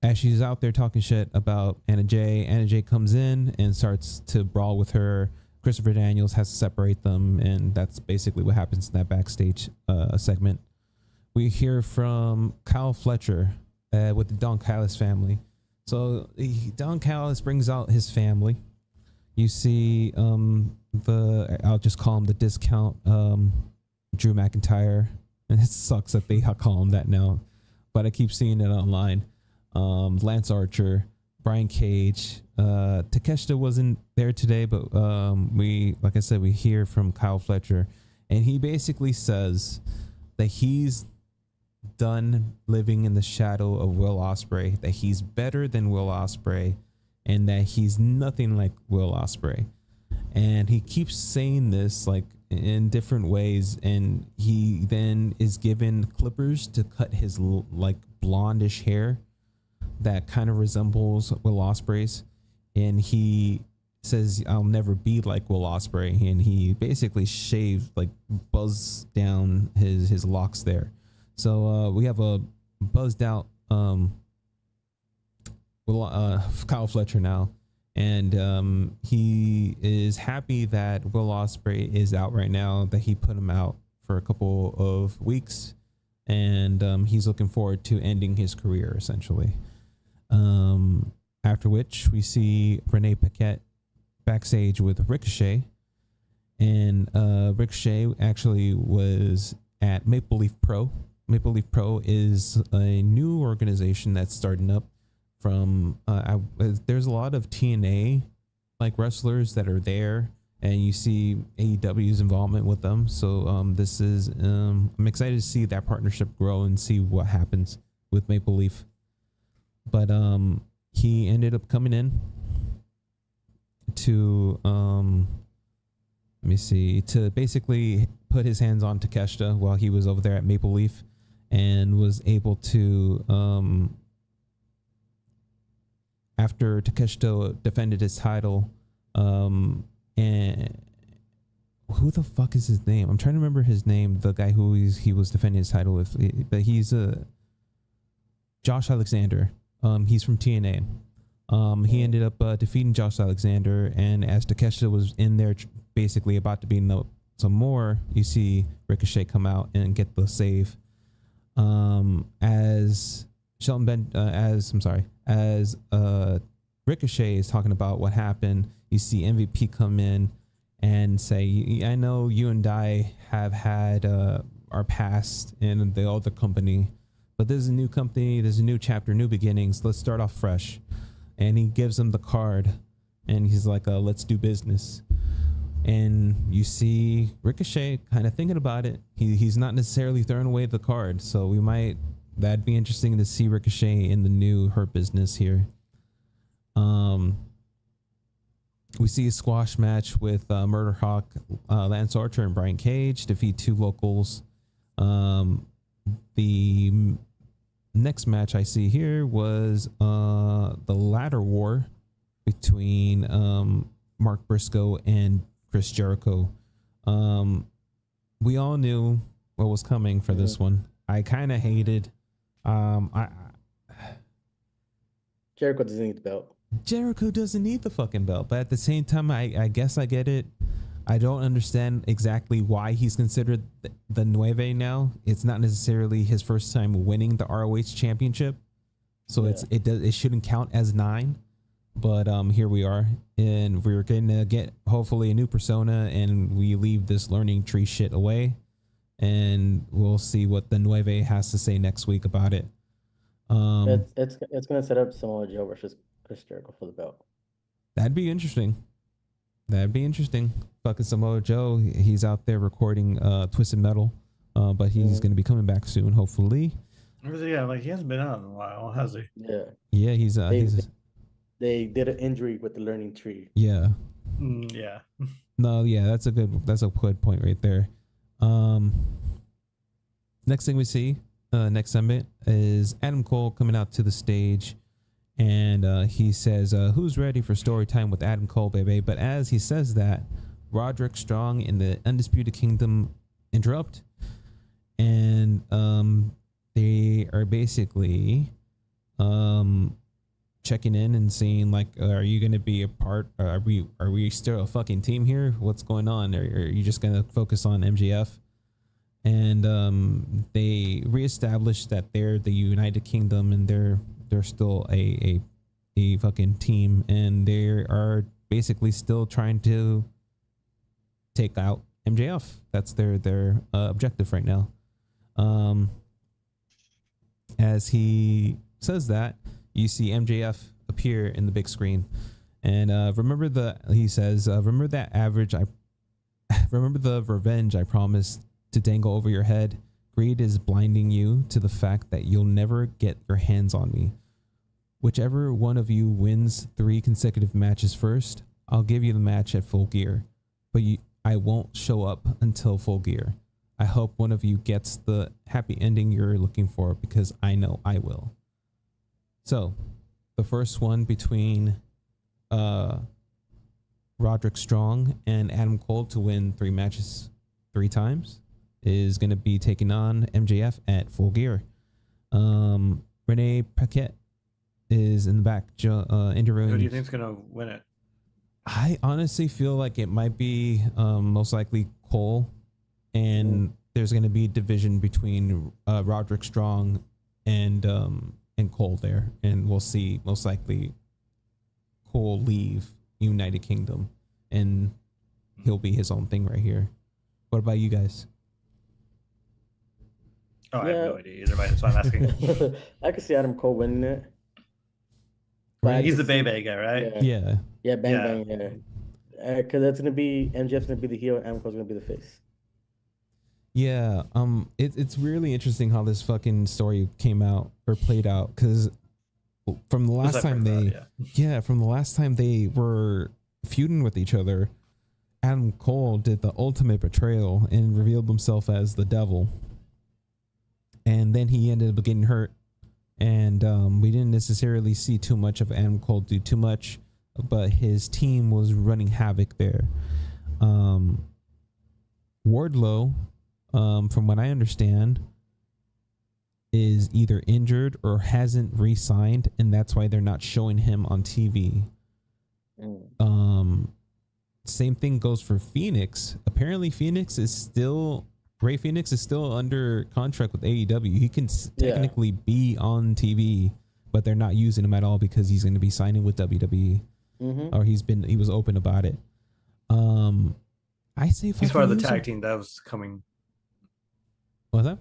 As she's out there talking shit about Anna Jay comes in and starts to brawl with her. Christopher Daniels has to separate them, and that's basically what happens in that backstage segment. We hear from Kyle Fletcher with the Don Callis family. So Don Callis brings out his family. You see I'll just call him the discount Drew McIntyre. And it sucks that they call him that now, but I keep seeing it online. Lance Archer, Brian Cage, Takeshita wasn't there today, but like I said, we hear from Kyle Fletcher, and he basically says that he's done living in the shadow of Will Ospreay, that he's better than Will Ospreay, and that he's nothing like Will Ospreay. And he keeps saying this like in different ways, and he then is given clippers to cut his like blondish hair that kind of resembles Will Ospreay's, and he says, "I'll never be like Will Ospreay," and he basically shaved, like buzzed down his locks there. So we have a buzzed out Kyle Fletcher now, and he is happy that Will Ospreay is out right now, that he put him out for a couple of weeks, and he's looking forward to ending his career essentially. After which we see Renee Paquette backstage with Ricochet, and Ricochet actually was at Maple Leaf Pro. Maple Leaf Pro is a new organization that's starting up from there's a lot of TNA like wrestlers that are there, and you see AEW's involvement with them. So this is I'm excited to see that partnership grow and see what happens with Maple Leaf. but he ended up coming in to let me see, to basically put his hands on Takeshita while he was over there at Maple Leaf, and was able to after Takeshita defended his title, and who the fuck is his name? I'm trying to remember his name. The guy who he was defending his title with, but he's Josh Alexander. He's from TNA. He ended up defeating Josh Alexander, and as Takeshita was in there, basically about to be some more, you see Ricochet come out and get the save. As Shelton Ben, as Ricochet is talking about what happened, you see MVP come in and say, I know you and I have had our past in the other company, but there's a new company, there's a new chapter, new beginnings. Let's start off fresh. And he gives him the card, and he's like, let's do business. And you see Ricochet kind of thinking about it. He's not necessarily throwing away the card, so that'd be interesting to see Ricochet in the new Hurt Business here. We see a squash match with Murder Hawk, Lance Archer, and Brian Cage defeat two locals. The next match I see here was the ladder war between Mark Briscoe and Chris Jericho. We all knew what was coming for this one. I kind of hated. Jericho doesn't need the belt. Jericho doesn't need the fucking belt, but at the same time, I guess I get it. I don't understand exactly why he's considered the Nueve now. It's not necessarily his first time winning the ROH championship, so it shouldn't count as 9. But here we are, and we're going to get hopefully a new persona, and we leave this learning tree shit away, and we'll see what the Nueve has to say next week about it. It's gonna set up Samoa Joe versus Chris Jericho for the belt. That'd be interesting. Fucking Samoa Joe, he's out there recording Twisted Metal, but he's going to be coming back soon, hopefully. Yeah, like he hasn't been out in a while, has he? Yeah, he's they did an injury with the learning tree. Yeah. Yeah. No, yeah, that's a good point right there. Next thing we see, next segment is Adam Cole coming out to the stage, and he says, who's ready for story time with Adam Cole, baby? But as he says that, Roderick Strong and the Undisputed Kingdom interrupt, and they are basically checking in and seeing, like, are you going to be a part? Are we still a fucking team here? What's going on? Are you just going to focus on MJF? And they reestablished that they're the United Kingdom, and they're still a fucking team, and they are basically still trying to take out MJF. That's their objective right now. As he says that, you see MJF appear in the big screen, and remember the revenge I promised to dangle over your head. Greed is blinding you to the fact that you'll never get your hands on me. Whichever one of you wins 3 consecutive matches first, I'll give you the match at Full Gear, but I won't show up until Full Gear. I hope one of you gets the happy ending you're looking for, because I know I will. So, the first one between Roderick Strong and Adam Cole to win 3 matches 3 times is going to be taking on MJF at Full Gear. Renee Paquette is in the back interviewing. Who do you think's going to win it? I honestly feel like it might be most likely Cole, and there's going to be division between Roderick Strong and Cole there, and we'll see most likely Cole leave United Kingdom, and he'll be his own thing right here. What about you guys? Oh, I have no idea either, that's why I'm asking. I could see Adam Cole winning it. He's the Bebe guy, right? Yeah. Yeah, bang. Because that's gonna be MJF's gonna be the heel, and Adam Cole's gonna be the face. Yeah. It's really interesting how this fucking story came out or played out, because from the last Aside time from they, that, yeah. from the last time they were feuding with each other, Adam Cole did the ultimate betrayal and revealed himself as the devil. And then he ended up getting hurt. And we didn't necessarily see too much of Adam Cole do too much, but his team was running havoc there. Wardlow, from what I understand, is either injured or hasn't re-signed, and that's why they're not showing him on TV. Same thing goes for Phoenix. Apparently Ray Phoenix is still under contract with AEW. He can technically be on TV, but they're not using him at all because he's going to be signing with WWE. Or he was open about it. I say he's part of the tag team that was coming. What's that?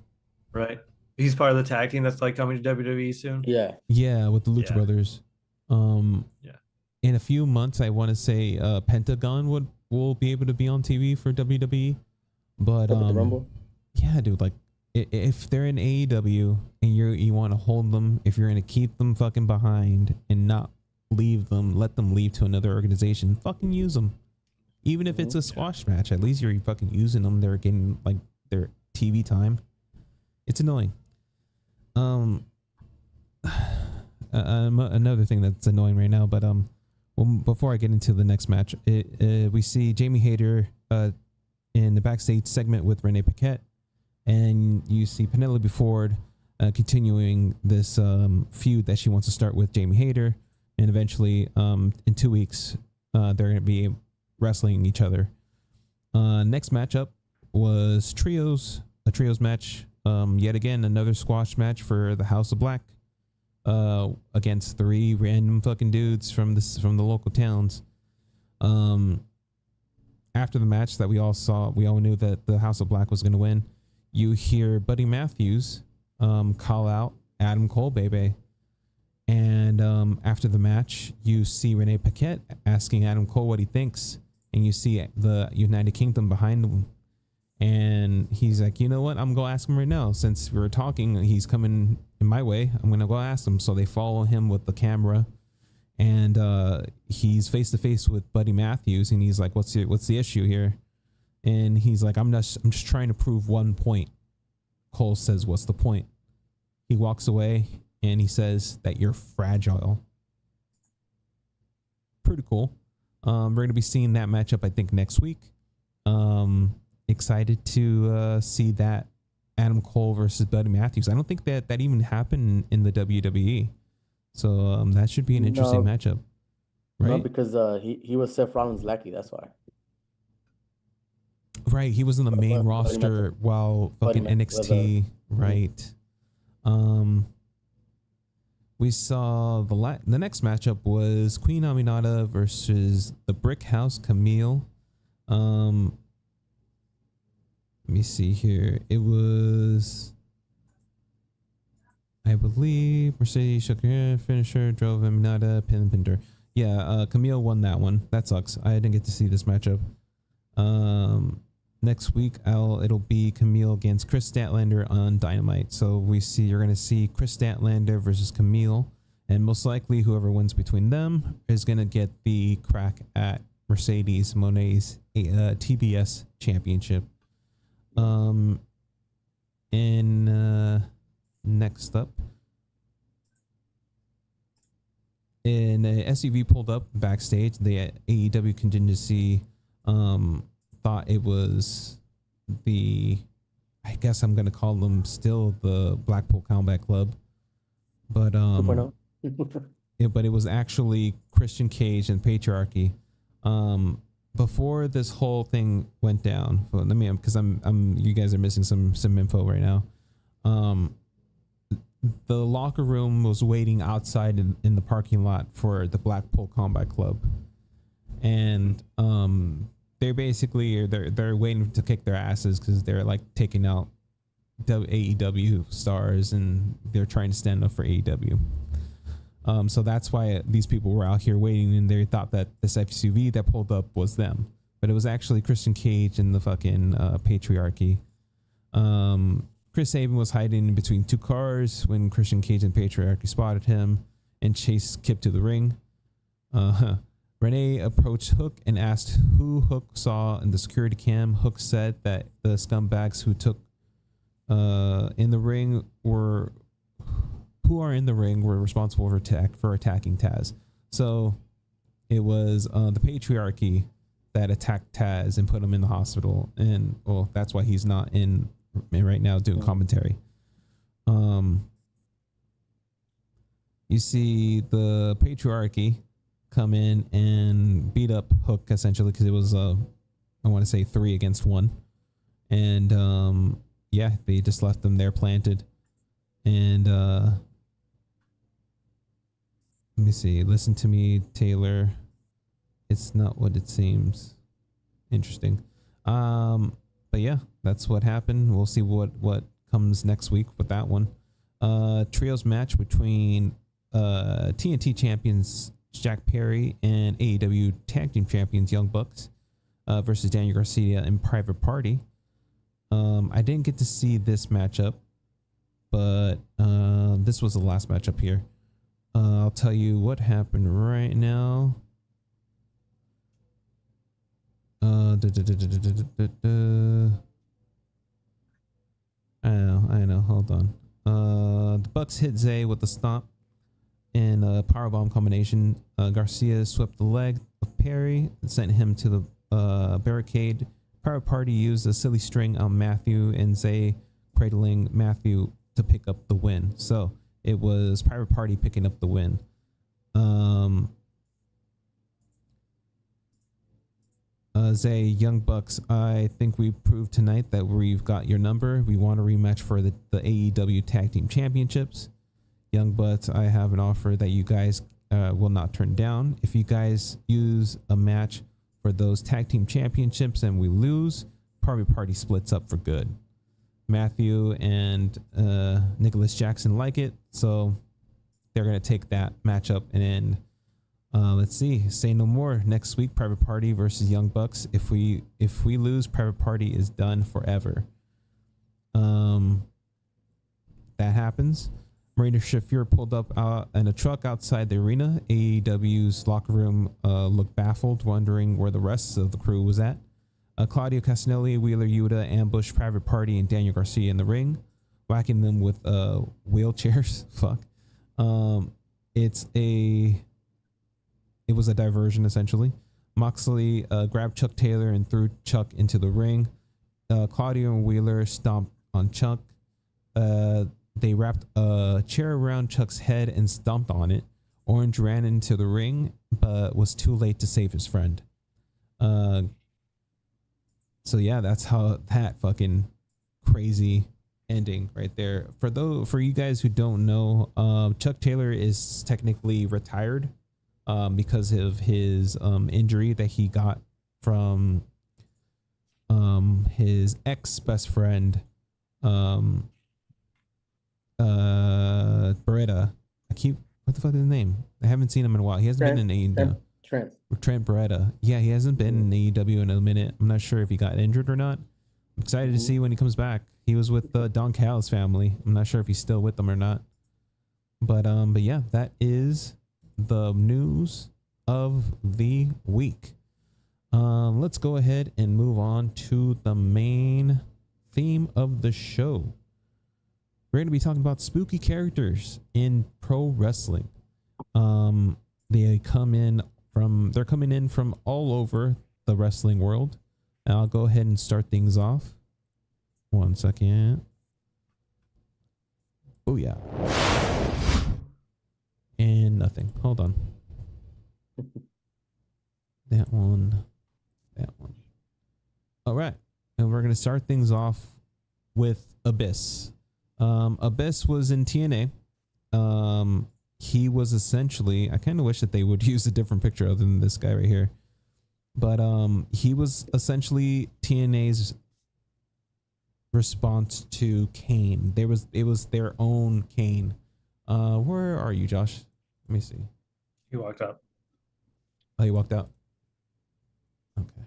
Right. He's part of the tag team that's like coming to WWE soon. Yeah, with the Lucha Brothers. In a few months, I want to say Pentagon will be able to be on TV for WWE. But the Rumble? Yeah, dude, like if they're in AEW and you want to hold them, if you're going to keep them fucking behind and not leave them, let them leave to another organization, fucking use them. Even if it's a squash match, at least you're fucking using them. They're getting like their TV time. It's annoying. Another thing that's annoying right now, but before I get into the next match, we see Jamie Hayter in the backstage segment with Renee Paquette, and you see Penelope Ford continuing this feud that she wants to start with Jamie Hayter, and eventually in 2 weeks they're going to be wrestling each other. Next matchup was a trios match. Yet again, another squash match for the House of Black against 3 random fucking dudes from the local towns. After the match that we all knew that the House of Black was going to win. You hear Buddy Matthews call out Adam Cole, baby. And after the match, you see Renee Paquette asking Adam Cole what he thinks, and you see the United Kingdom behind him. And he's like, you know what? I'm going to ask him right now. Since we were talking, he's coming in my way. I'm going to go ask him. So they follow him with the camera, and he's face to face with Buddy Matthews. And he's like, what's the issue here? And he's like, I'm just trying to prove one point. Cole says, what's the point? He walks away and he says that you're fragile. Pretty cool. We're going to be seeing that matchup, I think, next week. Excited to see that Adam Cole versus Buddy Matthews. I don't think that even happened in the WWE. So that should be an interesting matchup. Right? No, because he was Seth Rollins' lackey, that's why. Right, he was in the main roster while fucking NXT. Right. We saw the next matchup was Queen Aminata versus the Brick House Camille. Let me see here. It was, I believe, Mercedes shook her head, finisher, drove Aminata, pinned. Yeah, Camille won that one. That sucks. I didn't get to see this matchup. Next week, it'll be Camille against Chris Statlander on Dynamite. So you're going to see Chris Statlander versus Camille, and most likely whoever wins between them is going to get the crack at Mercedes Moné's TBS championship. Next up, an SUV pulled up backstage. The AEW contingency thought it was I guess I'm gonna call them still the Blackpool Combat Club, but but it was actually Christian Cage and Patriarchy. Before this whole thing went down, well, let me, because you guys are missing some info right now. The locker room was waiting outside in the parking lot for the Blackpool Combat Club, and they're waiting to kick their asses because they're like taking out AEW stars and they're trying to stand up for AEW. So that's why these people were out here waiting, and they thought that this SUV that pulled up was them, but it was actually Christian Cage and the fucking Patriarchy. Chris Sabin was hiding in between 2 cars when Christian Cage and Patriarchy spotted him, and chased Kip to the ring. Renee approached Hook and asked who Hook saw in the security cam. Hook said that the scumbags who took in the ring were responsible for attacking Taz. So it was the patriarchy that attacked Taz and put him in the hospital, and well, that's why he's not in right now doing commentary. You see the patriarchy come in and beat up Hook essentially because it was I want to say 3 against 1, and yeah, they just left them there planted. And let me see. Listen to me, Taylor. It's not what it seems. Interesting. But yeah, that's what happened. We'll see what comes next week with that one. Trios match between TNT champions Jack Perry and AEW Tag Team Champions Young Bucks versus Daniel Garcia and Private Party. I didn't get to see this matchup, but this was the last matchup here. I'll tell you what happened right now. I know. Hold on. The Bucks hit Zay with the stomp and a powerbomb combination. Garcia swept the leg of Perry and sent him to the barricade. Private Party used a silly string on Matthew and Zay cradling Matthew to pick up the win. So it was Private Party picking up the win. Zay, Young Bucks, I think we proved tonight that we've got your number. We want a rematch for the AEW Tag Team Championships. Young Bucks, I have an offer that you guys will not turn down. If you guys use a match for those Tag Team Championships and we lose, Private Party splits up for good. Matthew and Nicholas Jackson like it, so they're going to take that matchup. And let's see, say no more. Next week, Private Party versus Young Bucks. If we lose, Private Party is done forever. That happens. Marina Shafir pulled up in a truck outside the arena. AEW's locker room looked baffled, wondering where the rest of the crew was at. Claudio Castagnoli, Wheeler Yuta ambushed Private Party and Daniel Garcia in the ring, whacking them with wheelchairs. Fuck. It was a diversion, essentially. Moxley grabbed Chuck Taylor and threw Chuck into the ring. Claudio and Wheeler stomped on Chuck. They wrapped a chair around Chuck's head and stomped on it. Orange ran into the ring, but was too late to save his friend. So yeah, that's how that fucking crazy ending right there. For you guys who don't know, Chuck Taylor is technically retired because of his injury that he got from his ex best friend Beretta. What the fuck is his name? I haven't seen him in a while. He hasn't been in AEW. Trent Beretta. Yeah, he hasn't been in AEW in a minute. I'm not sure if he got injured or not. I'm excited to see when he comes back. He was with Don Callis' family. I'm not sure if he's still with them or not. But yeah, that is the news of the week. Let's go ahead and move on to the main theme of the show. We're going to be talking about spooky characters in pro wrestling. They're coming in from all over the wrestling world. And I'll go ahead and start things off. 1 second. Oh yeah. And nothing. Hold on. That one. All right. And we're going to start things off with Abyss. Abyss was in TNA. He was essentially, I kind of wish that they would use a different picture other than this guy right here. But he was essentially TNA's response to Kane. It was their own Kane. Where are you, Josh? Let me see. He walked up. Oh, he walked out. Okay.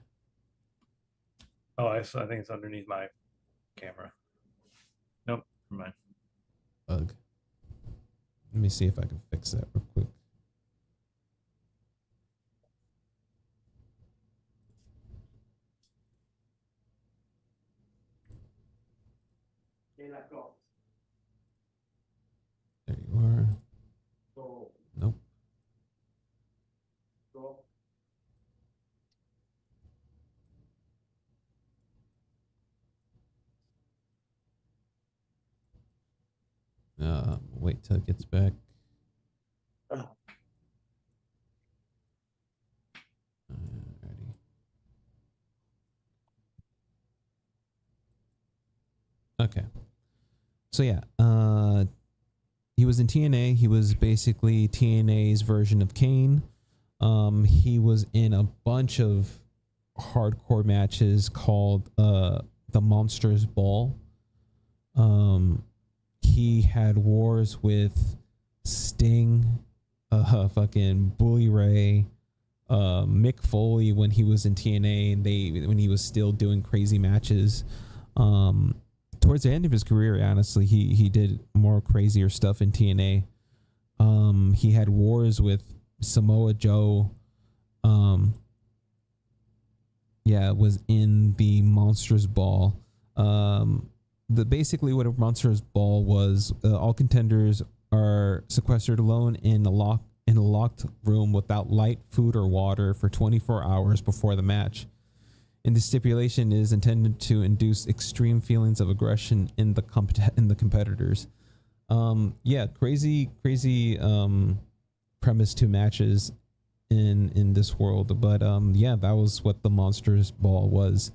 Oh, I think it's underneath my camera. Nope, never mind. Ugh. Let me see if I can fix that real quick. There you are. Nope. Wait till it gets back. Alrighty. Okay. So yeah, he was in TNA. He was basically TNA's version of Kane. He was in a bunch of hardcore matches called the Monsters Ball. He had wars with Sting, fucking Bully Ray, Mick Foley when he was in TNA and when he was still doing crazy matches. Towards the end of his career, honestly, he did more crazier stuff in TNA. He had wars with Samoa Joe. Was in the Monsters Ball. Basically what a Monsters Ball was, all contenders are sequestered alone in a locked room without light, food, or water for 24 hours before the match. And the stipulation is intended to induce extreme feelings of aggression in the competitors. Crazy premise to matches in this world, but that was what the Monsters Ball was.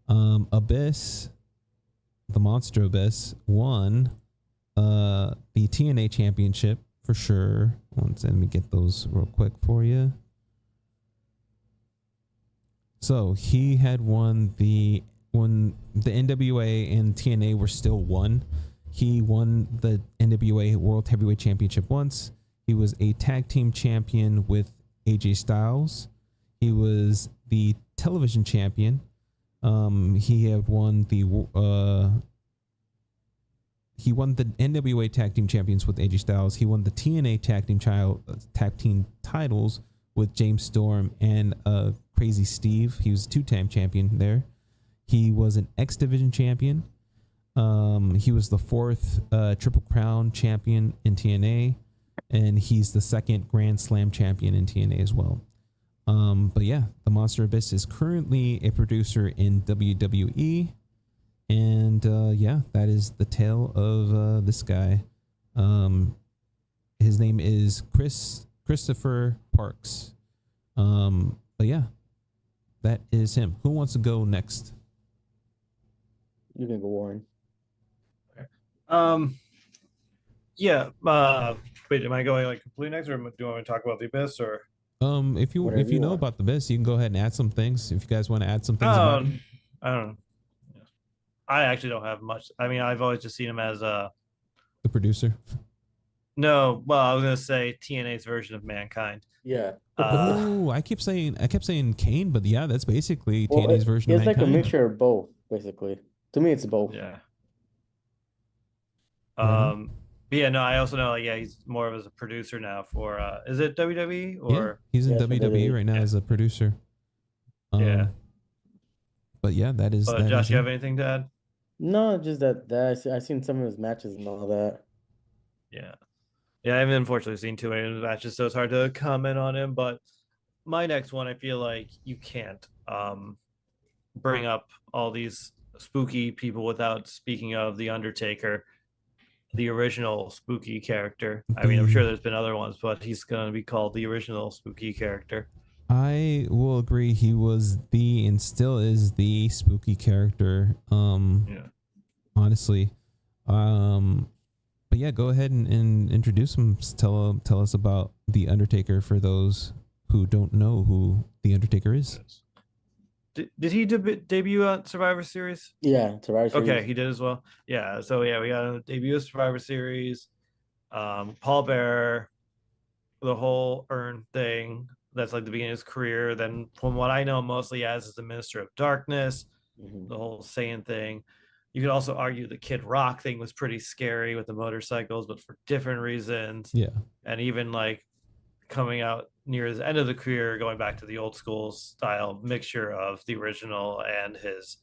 Abyss, the Monster Abyss, won the TNA Championship for sure. Let me get those real quick for you. So he had won when the NWA and TNA were still one. He won the NWA World Heavyweight Championship once. He was a tag team champion with AJ Styles. He was the television champion. He won the NWA tag team champions with AJ Styles. He won the TNA tag team titles with James Storm and Crazy Steve. He was a 2-time champion there. He was an X Division champion. He was the 4th Triple Crown champion in TNA, and he's the 2nd Grand Slam champion in TNA as well. The Monster Abyss is currently a producer in WWE, and that is the tale of this guy. His name is Christopher Parks. That is him. Who wants to go next? You can go, Warren. Wait, am I going like completely next, or do you want me to talk about the Abyss, or? If you know about the Abyss, you can go ahead and add some things. If you guys want to add some things about him. I don't know. I actually don't have much. I mean, I've always just seen him as the producer. No, well, I was gonna say TNA's version of Mankind. Yeah. I kept saying Kane, but yeah, that's basically TNA's version of Mankind. It's like a mixture of both, basically. To me, it's both. Yeah. I also know he's more of as a producer now for is it WWE or? Yeah, he's in WWE right now as a producer. But yeah, that is. Josh, you have anything to add? No, just that I've seen some of his matches and all that. Yeah, I haven't unfortunately seen too many of his matches, so it's hard to comment on him. But my next one, I feel like you can't bring up all these spooky people without speaking of The Undertaker, the original spooky character. I mean, I'm sure there's been other ones, but he's going to be called the original spooky character. I will agree. He was and still is the spooky character. Honestly. But yeah, go ahead and introduce him. Tell us about The Undertaker for those who don't know who The Undertaker is. Did he debut on Survivor Series? Yeah, Survivor Series. Okay, he did as well. Yeah, so we got a debut of Survivor Series. Paul Bearer, the whole Earn thing. That's like the beginning of his career. Then, from what I know, mostly as the Minister of Darkness, the whole Saiyan thing. You could also argue the Kid Rock thing was pretty scary with the motorcycles, but for different reasons. Yeah. And even like coming out near the end of the career, going back to the old school style mixture of the original and his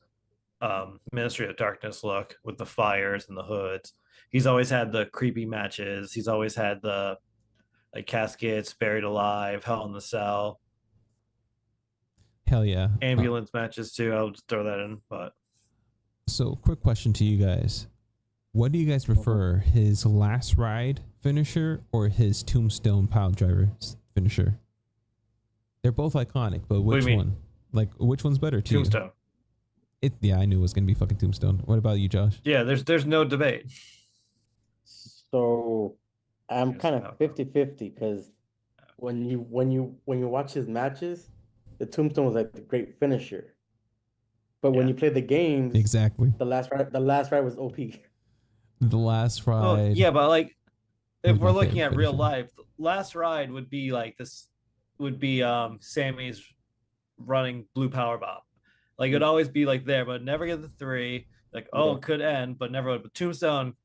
Ministry of Darkness look with the fires and the hoods. He's always had the creepy matches. He's always had the like caskets, buried alive, hell in the cell, Hell yeah. ambulance matches too. I'll just throw that in. But So, quick question to you guys. What do you guys prefer, his last ride finisher or his tombstone pile driver finisher? They're both iconic, but which one? Like, which one's better to Tombstone. you? Yeah, I knew it was gonna be fucking Tombstone. What about you, Josh? Yeah, there's no debate. So I'm Yes, kind how of come? 50-50 because when you watch his matches, the Tombstone was like the great finisher. But when Yeah. you play the games, Exactly. the last ride was OP. The last Well, ride. yeah, but like if was my we're looking favorite at real finisher. life, last ride would be like this would be Sammy's running blue power bomb. Like it'd always be like there, but never get the three. Like, oh, Yeah. it could end, but never would. But Tombstone,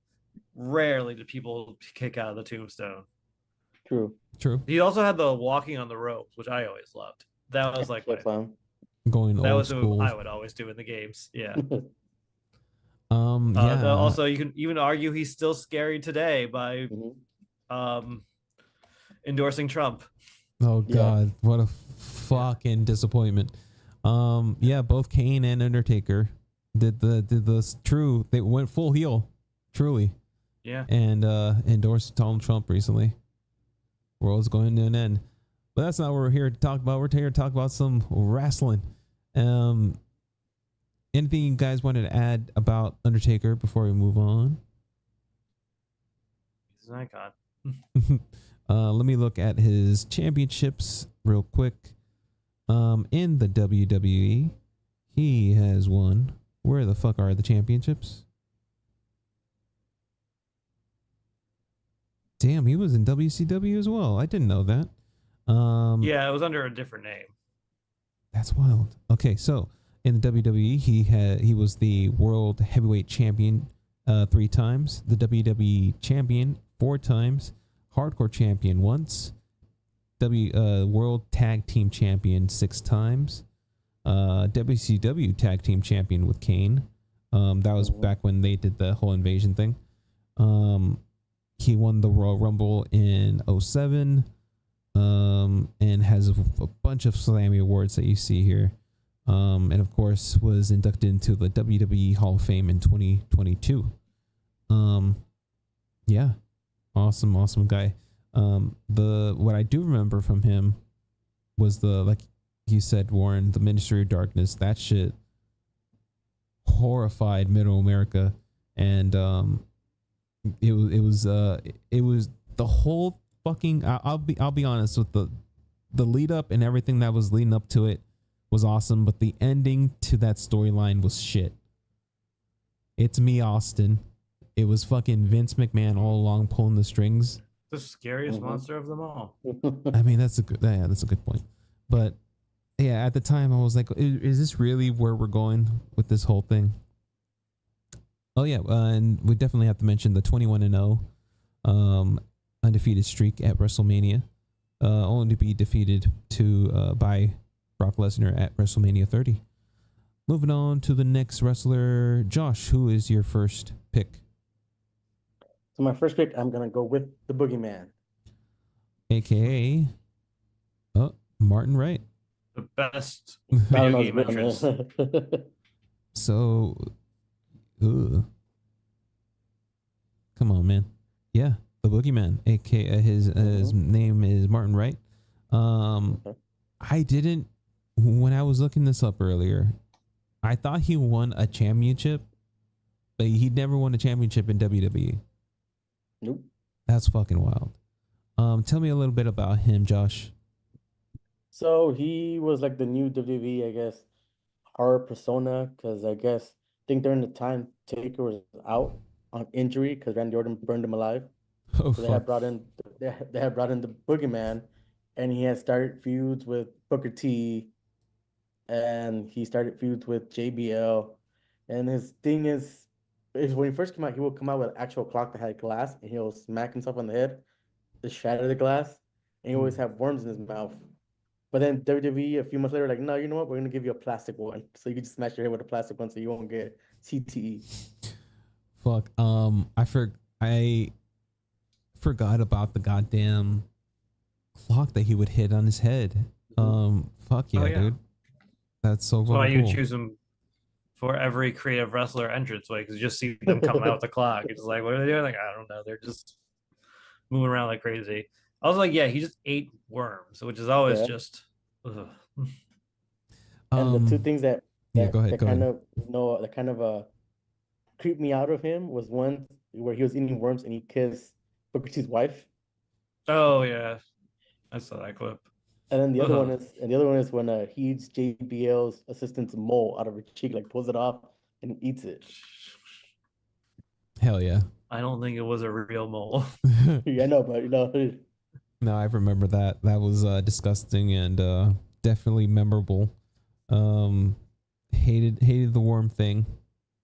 rarely do people kick out of the Tombstone. True. True. He also had the walking on the ropes, which I always loved. That was like So my, fun. Going that old was a move school. I would always do in the games. Yeah. Yeah. Also, you can even argue he's still scary today by Mhm. endorsing Trump. Oh Yeah. God, what a fucking disappointment. Yeah, both Kane and Undertaker did the true. They went full heel, truly, Yeah. and endorsed Donald Trump recently. World's going to an end, but that's not what we're here to talk about. We're here to talk about some wrestling. Anything you guys wanted to add about Undertaker before we move on? He's an icon. Let me look at his championships real quick. In the WWE, he has won. Where the fuck are the championships? Damn, he was in WCW as well. I didn't know that. Yeah, it was under a different name. That's wild. Okay, so in the WWE, he was the world heavyweight champion 3 times, the WWE champion 4 times, hardcore champion once, world tag team champion 6 times, WCW tag team champion with Kane. That was back when they did the whole invasion thing. He won the Royal Rumble in 2007, and has a bunch of Slammy awards that you see here. And of course was inducted into the WWE Hall of Fame in 2022. Yeah, awesome guy. What I do remember from him was like you said, Warren, the Ministry of Darkness. That shit horrified Middle America, and it was the whole fucking. I'll be honest with the lead up and everything that was leading up to it was awesome, but the ending to that storyline was shit. It's me, Austin. It was fucking Vince McMahon all along pulling the strings. The scariest monster of them all. I mean, that's a good point. But yeah, at the time I was like, is this really where we're going with this whole thing? Oh yeah, and we definitely have to mention the 21-0 undefeated streak at WrestleMania, only to be defeated by Brock Lesnar at WrestleMania 30. Moving on to the next wrestler, Josh, who is your first pick? So my first pick, I'm gonna go with the Boogeyman. AKA Martin Wright. The best I video don't know game his entrance. real name. So, come on, man. Yeah, the Boogeyman, aka his name is Martin Wright. I didn't, when I was looking this up earlier, I thought he won a championship, but he never won a championship in WWE. Nope. That's fucking wild. Tell me a little bit about him, Josh. So he was like the new WWE, I guess, horror persona, because I think during the time Taker was out on injury because Randy Orton burned him alive. Oh, So they had brought in the Boogeyman, and he had started feuds with Booker T, and he started feuds with JBL, and his thing is is when he first came out, he would come out with an actual clock that had glass, and he'll smack himself on the head to shatter the glass, and he always have worms in his mouth. But then WWE a few months later, like, no, you know what? We're gonna give you a plastic one, so you can just smash your head with a plastic one, so you won't get CTE. Fuck. I forgot about the goddamn clock that he would hit on his head. Fuck yeah, dude. That's so Why cool. you choose him for every creative wrestler entrance way, because you just see them coming out with the clock. It's like, what are they doing? Like, I don't know. They're just moving around like crazy. I was like, yeah, he just ate worms, which is always Yeah. just. Ugh. And the two things that Yeah, go ahead. that kind of creeped me out of him was one where he was eating worms and he kissed Booker T's wife. Oh yeah, I saw that clip. And then Ugh. the other one is when he eats JBL's assistant's mole out of her cheek, like pulls it off and eats it. Hell yeah. I don't think it was a real mole. Yeah, I know, but No, I remember that. That was disgusting and definitely memorable. Hated the worm thing.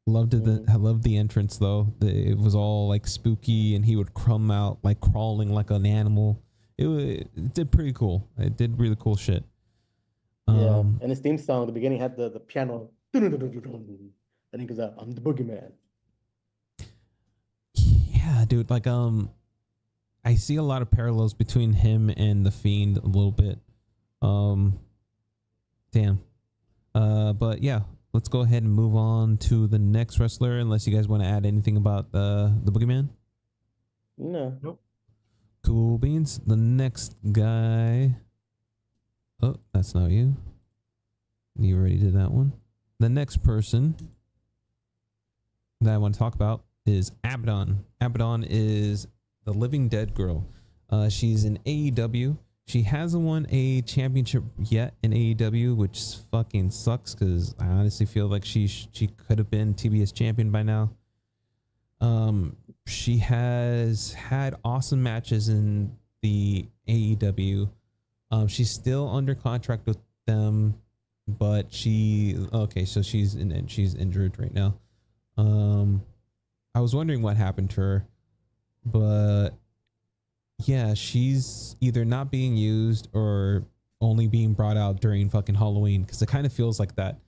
Loved it. I loved the entrance though. It was all like spooky, and he would come out like crawling like an animal. It did pretty cool. It did really cool shit. Yeah, and his theme song at the beginning had the piano. And he goes out, "I'm the boogeyman." Yeah, dude. Like I see a lot of parallels between him and the Fiend a little bit. Damn. But yeah, let's go ahead and move on to the next wrestler. Unless you guys want to add anything about the Boogeyman. No. Nope. Cool beans. The next guy. Oh, that's not you. You already did that one. The next person that I want to talk about is Abaddon. Abaddon is the Living Dead girl. She's in AEW. She hasn't won a championship yet in AEW, which fucking sucks because I honestly feel like she could have been TBS champion by now. She has had awesome matches in the AEW. She's still under contract with them, but so she's injured right now. I was wondering what happened to her, but yeah, she's either not being used or only being brought out during fucking Halloween, because it kind of feels like that.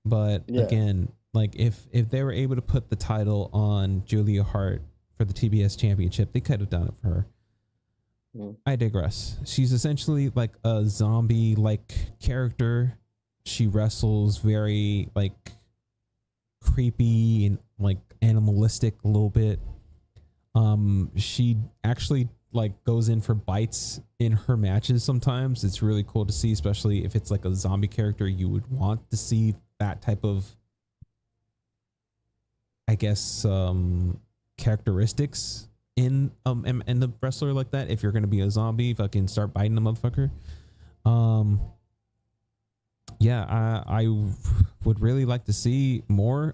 But again, like if they were able to put the title on Julia Hart for the TBS championship, they could have done it for her. I digress. She's essentially like a zombie like character. She wrestles very like creepy and like animalistic a little bit. She actually like goes in for bites in her matches sometimes. It's really cool to see, especially if it's like a zombie character. You would want to see that type of, I guess, characteristics in the wrestler like that. If you're gonna be a zombie, fucking start biting the motherfucker. Yeah, I would really like to see more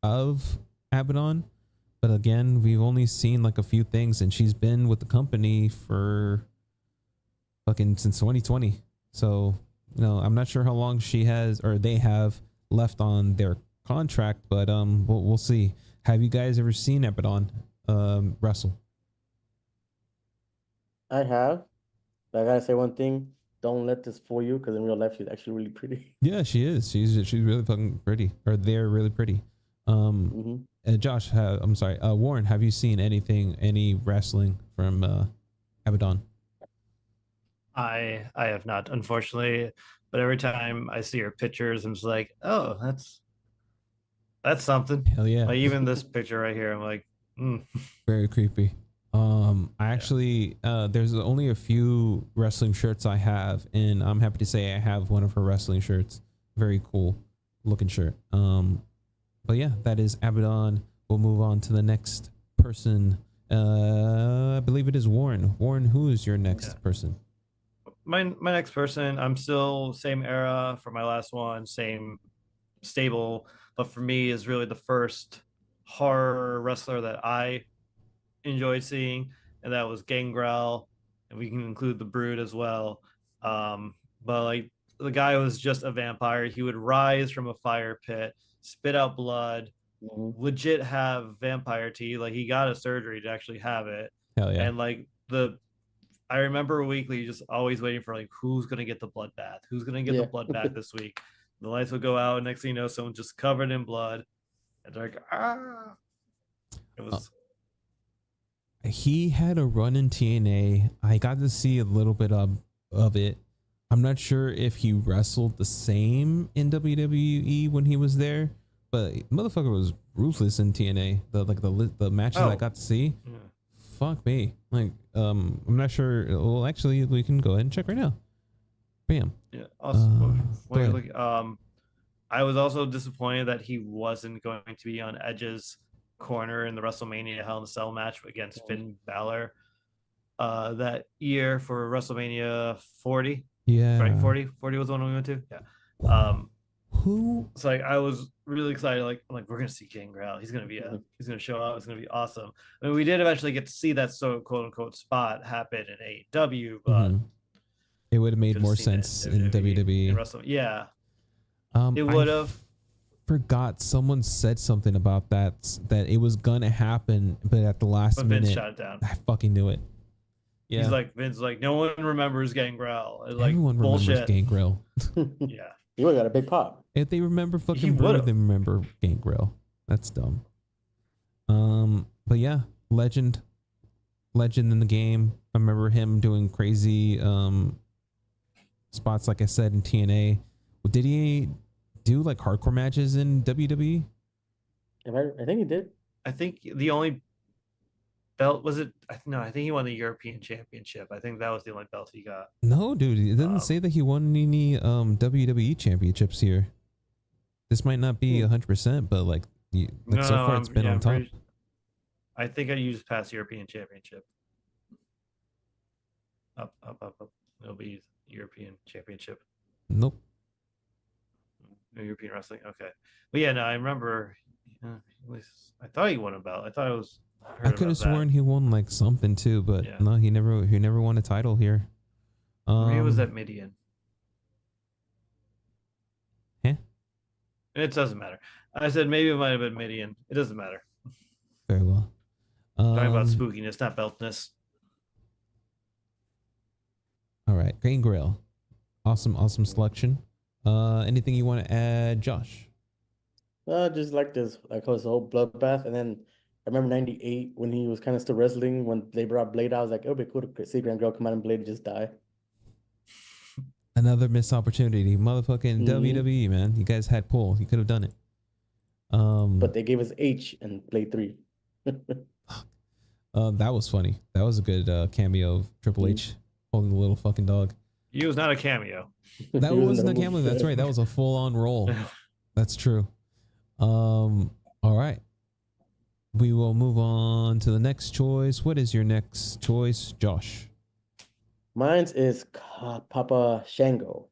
of Abaddon, but again, we've only seen like a few things, and she's been with the company for fucking since 2020. So, I'm not sure how long she has or they have left on their contract, but we'll see. Have you guys ever seen Abaddon wrestle? I have. But I gotta say one thing: don't let this fool you, because in real life she's actually really pretty. Yeah, she is. She's really fucking pretty, or they're really pretty. Josh, I'm sorry, Warren, have you seen any wrestling from Abaddon? I have not, unfortunately, but every time I see her pictures, I'm just like, oh, that's something. Hell yeah! Like even this picture right here, I'm like, very creepy. I actually, there's only a few wrestling shirts I have, and I'm happy to say I have one of her wrestling shirts. Very cool looking shirt. But yeah, that is Abaddon. We'll move on to the next person. I believe it is Warren. Warren, who is your next person? My next person, I'm still same era for my last one, same stable, but for me is really the first horror wrestler that I enjoyed seeing, and that was Gangrel, and we can include the Brood as well. But like the guy was just a vampire. He would rise from a fire pit, spit out blood, legit have vampire teeth. Like he got a surgery to actually have it. Hell yeah. And like I remember weekly just always waiting for like who's gonna get the bloodbath? Who's gonna get the bloodbath this week? The lights would go out, and next thing you know, someone just covered in blood. And they're like, ah. It was he had a run in TNA. I got to see a little bit of it. I'm not sure if he wrestled the same in WWE when he was there, but motherfucker was ruthless in TNA. The matches I got to see. Yeah. Fuck me. Like, I'm not sure. Well, actually, we can go ahead and check right now. Bam. Yeah. Also, I was also disappointed that he wasn't going to be on Edge's corner in the WrestleMania Hell in a Cell match against Finn Balor that year for WrestleMania 40. Yeah. Right, 40 was the one we went to. Yeah. Who? It's like I was really excited. Like we're gonna see Gangrel. He's gonna show up. It's gonna be awesome. I mean, we did eventually get to see that quote unquote spot happen in AEW, but it would have made more sense in WWE. Yeah. It would have. Forgot someone said something about that it was gonna happen, but at the last minute, Vince shot it down. I fucking knew it. Yeah. He's like Vince, like no one remembers Gangrel. Like everyone bullshit. remembers Gangrel. Yeah. You would have got a big pop. If they remember fucking Brew, they remember Gangrel. That's dumb. But yeah, legend in the game. I remember him doing crazy spots, like I said, in TNA. Did he do like hardcore matches in WWE? I think he did. I think the only belt was it. No, I think he won the European Championship. I think that was the only belt he got. No, dude, it doesn't say that he won any WWE championships here. This might not be 100%, but like, so far it's been on top. I think I used past European Championship. Up. It'll be European Championship. Nope. European Wrestling. Okay, but yeah, no, I remember. I thought he won a belt. I thought it was. I could have sworn he won like something too, but no, he never won a title here. Maybe it was at Midian. Yeah. It doesn't matter. I said maybe it might have been Midian. It doesn't matter. Very well. Talking about spookiness, not beltness. All right, Gangrel. Awesome selection. Anything you want to add, Josh? Just like this, like his whole bloodbath, and then I remember '98 when he was kind of still wrestling when they brought Blade out. I was like, it would be cool to see Gangrel come out and Blade just die. Another missed opportunity, motherfucking WWE, man. You guys had pull. You could have done it. But they gave us H and Blade 3. That was funny. That was a good cameo of Triple H holding the little fucking dog. He was not a cameo. That wasn't a cameo. That's right. That was a full-on role. That's true. All right. We will move on to the next choice. What is your next choice, Josh? Mine's is Papa Shango.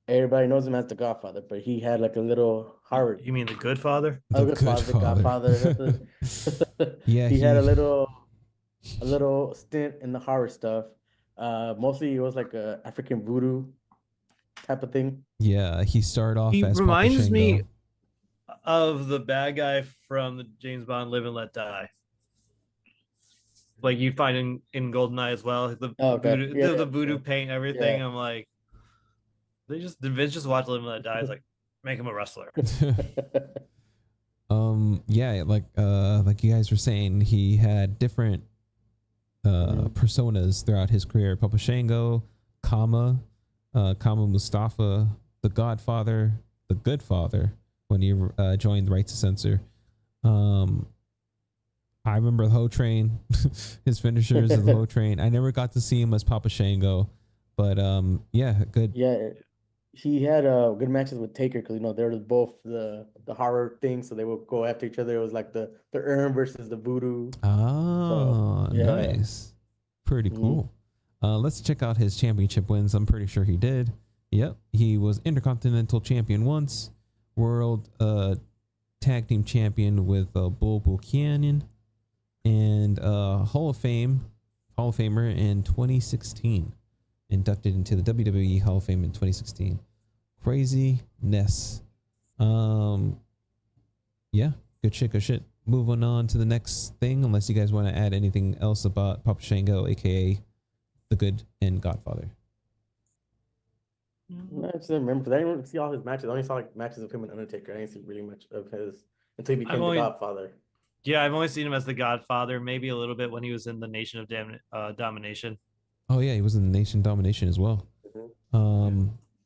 Everybody knows him as the Godfather, but he had like a little heart. You mean the Good Father? The Godfather. Yeah, he had a little stint in the horror stuff. Mostly it was like a African voodoo type of thing. Yeah, he started off. He as reminds me of the bad guy from the James Bond Live and Let Die. Like you find in GoldenEye as well. The voodoo paint, everything. Yeah. I'm like, did Vince just watch Live and Let Die? It's like, make him a wrestler. Yeah, like you guys were saying, he had different personas throughout his career. Papa Shango, Kama Mustafa, the Godfather, the Good Father, when he joined Right to Censor. I remember the Ho Train, his finishers of the Ho Train. I never got to see him as Papa Shango, but yeah, good. Yeah, he had good matches with Taker because they were both the horror thing, so they would go after each other. It was like the urn versus the voodoo. Oh, so, yeah. Nice, pretty cool. Let's check out his championship wins. I'm pretty sure he did. Yep, he was Intercontinental Champion once, World Tag Team Champion with Bull Buchanan, and Hall of Famer in 2016. Inducted into the WWE Hall of Fame in 2016. Craziness. Yeah, Yeah, good shit, good shit. Moving on to the next thing, unless you guys want to add anything else about Papa Shango, aka the Good and Godfather. No, I just didn't remember because I didn't see all his matches. I only saw like matches of him and Undertaker. I didn't see really much of his until he became the Godfather. Yeah, I've only seen him as the Godfather, maybe a little bit when he was in the Nation of Domination. Oh yeah, he was in the Nation Domination as well.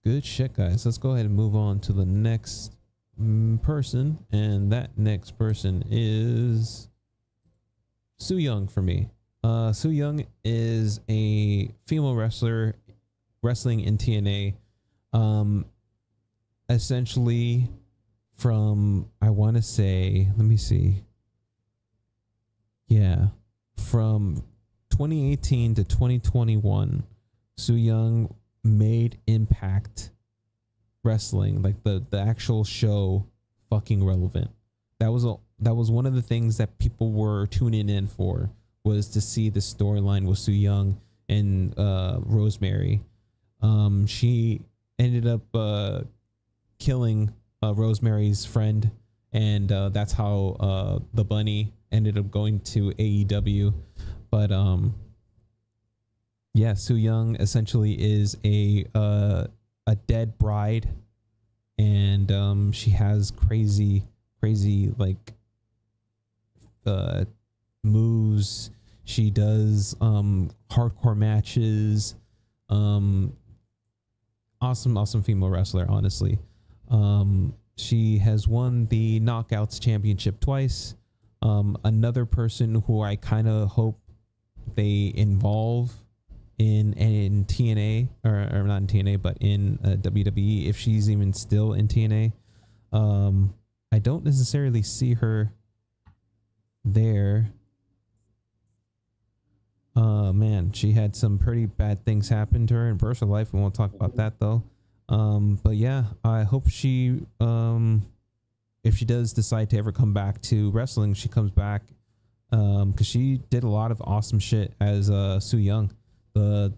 Good shit, guys. Let's go ahead and move on to the next person, and that next person is Su Yung for me. Su Yung is a female wrestler wrestling in TNA. Essentially from, I want to say, let me see. Yeah, from 2018 to 2021, Su Yung made Impact Wrestling, like the actual show, fucking relevant. That was one of the things that people were tuning in for, was to see the storyline with Su Yung and Rosemary. She ended up killing Rosemary's friend, and that's how the bunny ended up going to AEW. But yeah, Su Yung essentially is a dead bride, and she has crazy like moves. She does hardcore matches. Awesome female wrestler, honestly. She has won the Knockouts Championship twice. Another person who I kind of hope they involve in TNA, or not in TNA, but in WWE, if she's even still in TNA. I don't necessarily see her there. Man, she had some pretty bad things happen to her in personal life. We won't talk about that though. But yeah, I hope she, if she does decide to ever come back to wrestling, she comes back, because she did a lot of awesome shit as Su Yung, the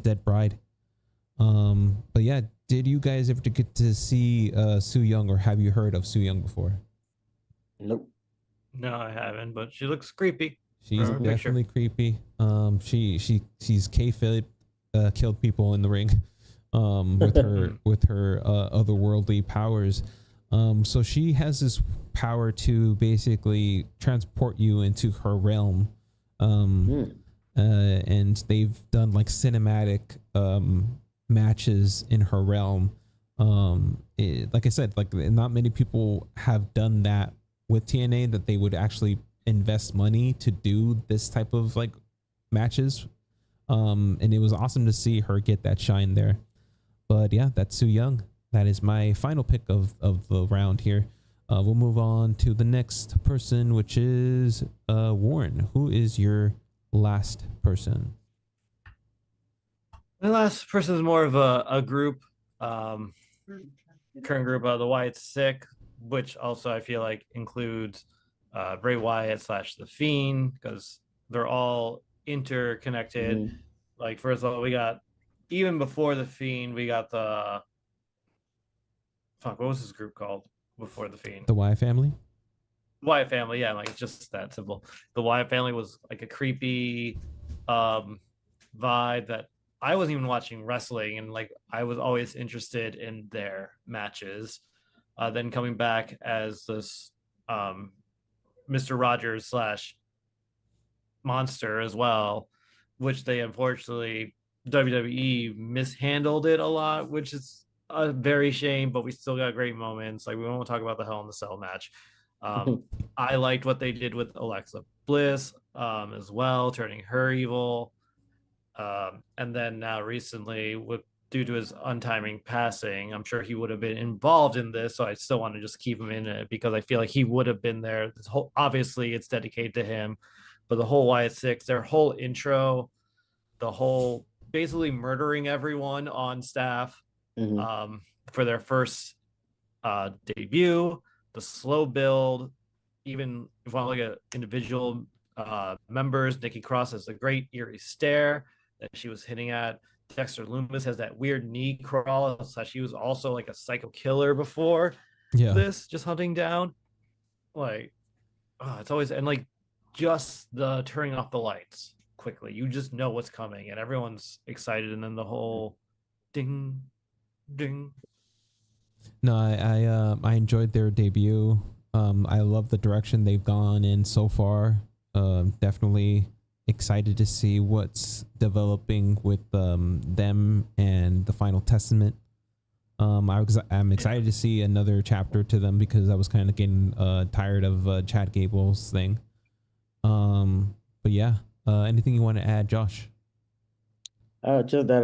dead bride. But yeah, did you guys ever get to see Su Yung, or have you heard of Su Yung before? Nope. No, I haven't, but she looks creepy. She's definitely creepy. She's kayfabe killed people in the ring, with her otherworldly powers. So she has this power to basically transport you into her realm. And they've done like cinematic matches in her realm. Like I said, like not many people have done that with TNA, that they would actually invest money to do this type of like matches. And it was awesome to see her get that shine there. But yeah, that's Su Yung. That is my final pick of the round here. We'll move on to the next person, which is Warren. Who is your last person? The last person is more of a group, current group of the Wyatt Sick, which also I feel like includes Bray Wyatt / The Fiend, because they're all interconnected. Like, first of all, we got, even before The Fiend, we got the, what was this group called before The Fiend? The Wyatt family? Wyatt family, yeah, like just that simple. The Wyatt family was like a creepy vibe that I wasn't even watching wrestling, and like I was always interested in their matches. Then coming back as this Mr. Rogers / Monster as well, which they unfortunately WWE mishandled it a lot, which is a very shame, but we still got great moments. Like, we won't talk about the Hell in the Cell match. I liked what they did with Alexa Bliss as well, turning her evil. And then now recently, due to his untiming passing, I'm sure he would have been involved in this. So I still want to just keep him in it, because I feel like he would have been there. Obviously, it's dedicated to him, but the whole Wyatt Six, their whole intro, the whole basically murdering everyone on staff for their first debut, the slow build, even if I look at individual members, Nikki Cross has a great eerie stare that she was hitting at. Dexter Loomis has that weird knee crawl. So she was also like a psycho killer before this, just hunting down. like, it's always, and like just the turning off the lights quickly. You just know what's coming, and everyone's excited, and then the whole ding, ding. No, I enjoyed their debut. I love the direction they've gone in so far. Definitely excited to see what's developing with them and the Final Testament. I'm excited to see another chapter to them because I was kind of getting tired of Chad Gable's thing. But yeah, anything you want to add, Josh? Just that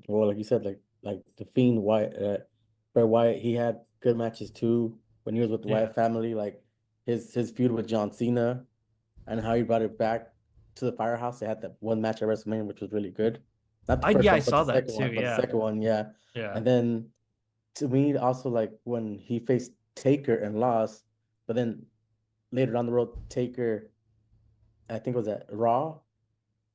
well, like you said, like the Fiend Wyatt, Bray Wyatt, he had good matches too when he was with the Yeah. Wyatt family, like his feud with John Cena and how he brought it back to the Firehouse. They had that one match at WrestleMania, which was really good. Not the first I one, but saw the that second too. one. But the Yeah, second one, yeah. yeah, And then to me, also like when he faced Taker and lost, but then later down the road, Taker, I think it was at Raw,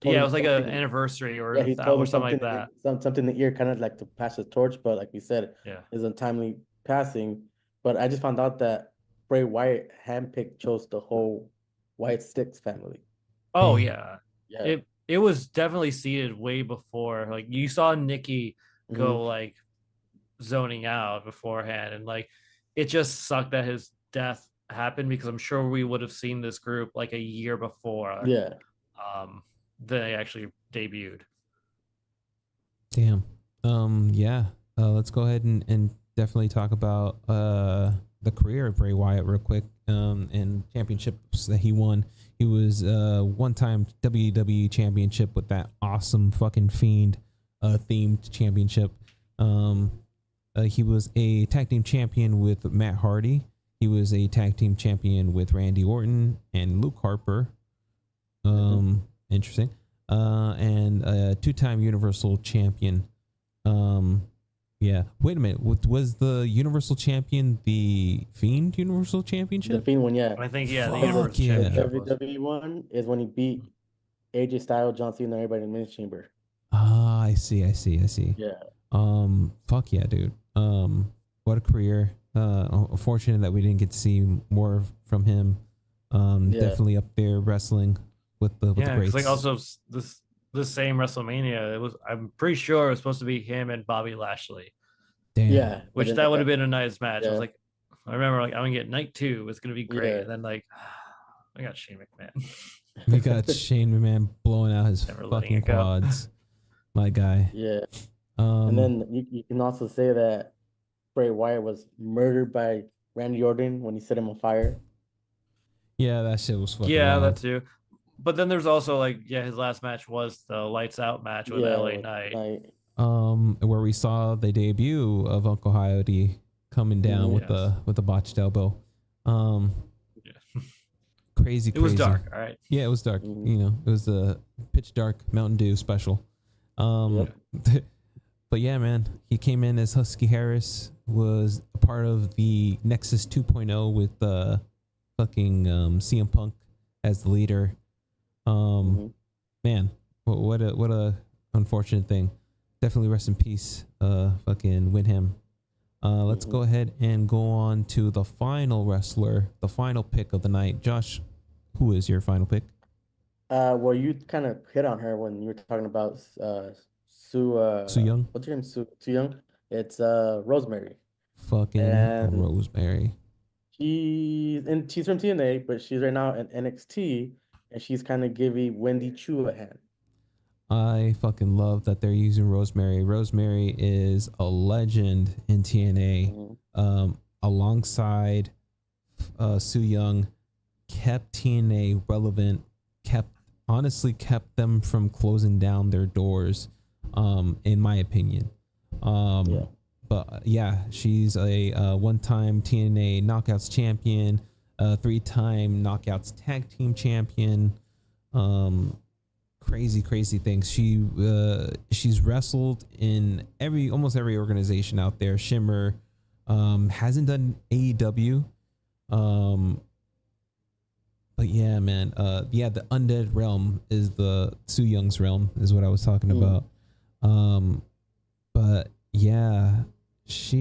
told yeah. It him was like an something. anniversary Yeah, he told or him something something like that. something in the ear, kind of like to pass the torch, but like we said, Yeah. is untimely passing. But I just found out that Bray Wyatt handpicked chose the whole Wyatt Sticks family. Oh Damn. yeah. Yeah. It was definitely seeded way before. Like you saw Nikki Mm-hmm. go like zoning out beforehand, and like it just sucked that his death happened because I'm sure we would have seen this group like a year before Yeah. um they actually debuted. Damn. Yeah. Let's go ahead and definitely talk about the career of Bray Wyatt real quick. And championships that he won. He was one-time WWE championship with that awesome fucking Fiend themed championship. He was a tag team champion with Matt Hardy. He was a tag team champion with Randy Orton and Luke Harper. Interesting. And a two-time Universal Champion. Yeah. Wait a minute. Was the Universal Champion the Fiend Universal The Championship? Fiend one, yeah. I think yeah, the Fuck Universal yeah. The Championship was. WWE one is when he beat AJ Styles, John Cena, and everybody in the men's chamber. Ah, I see. Yeah. Fuck yeah, dude. What a career. Unfortunate that we didn't get to see more from him. Yeah. Definitely up there wrestling with the Yeah, greats. because like also this same WrestleMania, it was, I'm pretty sure it was supposed to be him and Bobby Lashley, Damn. Yeah. But which then that they would have got- been a nice match. I was yeah. like, I remember like I'm gonna get night 2, it's gonna be great, Yeah. and then like I got Shane McMahon. We got Shane McMahon blowing out his Never letting fucking it go. quads. My guy. Yeah. And then you can also say that Bray Wyatt was murdered by Randy Orton when he set him on fire. yeah, that shit was fucking Yeah, wild. that too. But then there's also like, yeah, his last match was the lights out match with Yeah, LA with Knight. Knight. Where we saw the debut of Uncle Coyote coming down with Yes. the botched elbow. Yeah. Crazy. It was dark, all right. Yeah, it was dark. Mhm. You know, it was the pitch dark Mountain Dew special. But yeah, man, he came in as Husky Harris, was a part of the Nexus 2.0 with fucking CM Punk as the leader. Mhm. Man, what a unfortunate thing. Definitely rest in peace. Fucking win him. Let's go ahead and go on to the final wrestler, the final pick of the night. Josh, who is your final pick? Well, you kind of hit on her when you were talking about Sue. Su Young? What's her name? Sue Young. It's Rosemary. Fucking And Rosemary. she's from TNA, but she's right now in NXT, and she's kind of giving Wendy Chu a hand. I fucking love that they're using Rosemary. Rosemary is a legend in TNA. Mhm. Alongside Su Young, kept TNA relevant, honestly kept them from closing down their doors, in my opinion. Yeah. But yeah, she's a one-time TNA Knockouts champion, 3-time Knockouts tag team champion. Crazy things. She's wrestled in almost every organization out there. Shimmer, hasn't done AEW. But yeah, man. Yeah, the Undead Realm is the Su Young's realm, is what I was talking about. But yeah, let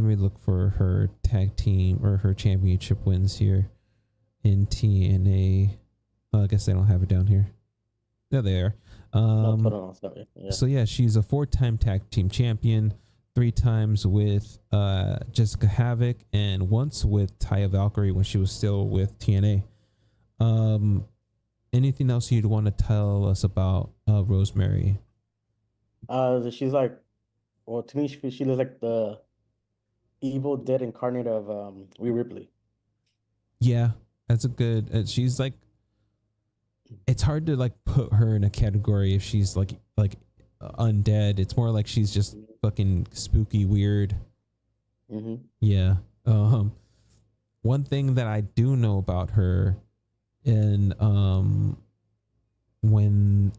me look for her tag team or her championship wins here. in TNA. I guess they don't have it down here. There they are. No, hold on, sorry. Yeah. So yeah, she's a 4-time tag team champion, 3 times with Jessica Havoc, and once with Taya Valkyrie when she was still with TNA. Anything else you'd want to tell us about Rosemary? She's like, well, to me, she looks like the Evil Dead incarnate of Rhea Ripley. Yeah, that's a good. She's like, it's hard to like put her in a category if she's like undead. It's more like she's just fucking spooky, weird. Mm-hmm. Yeah. One thing that I do know about her, and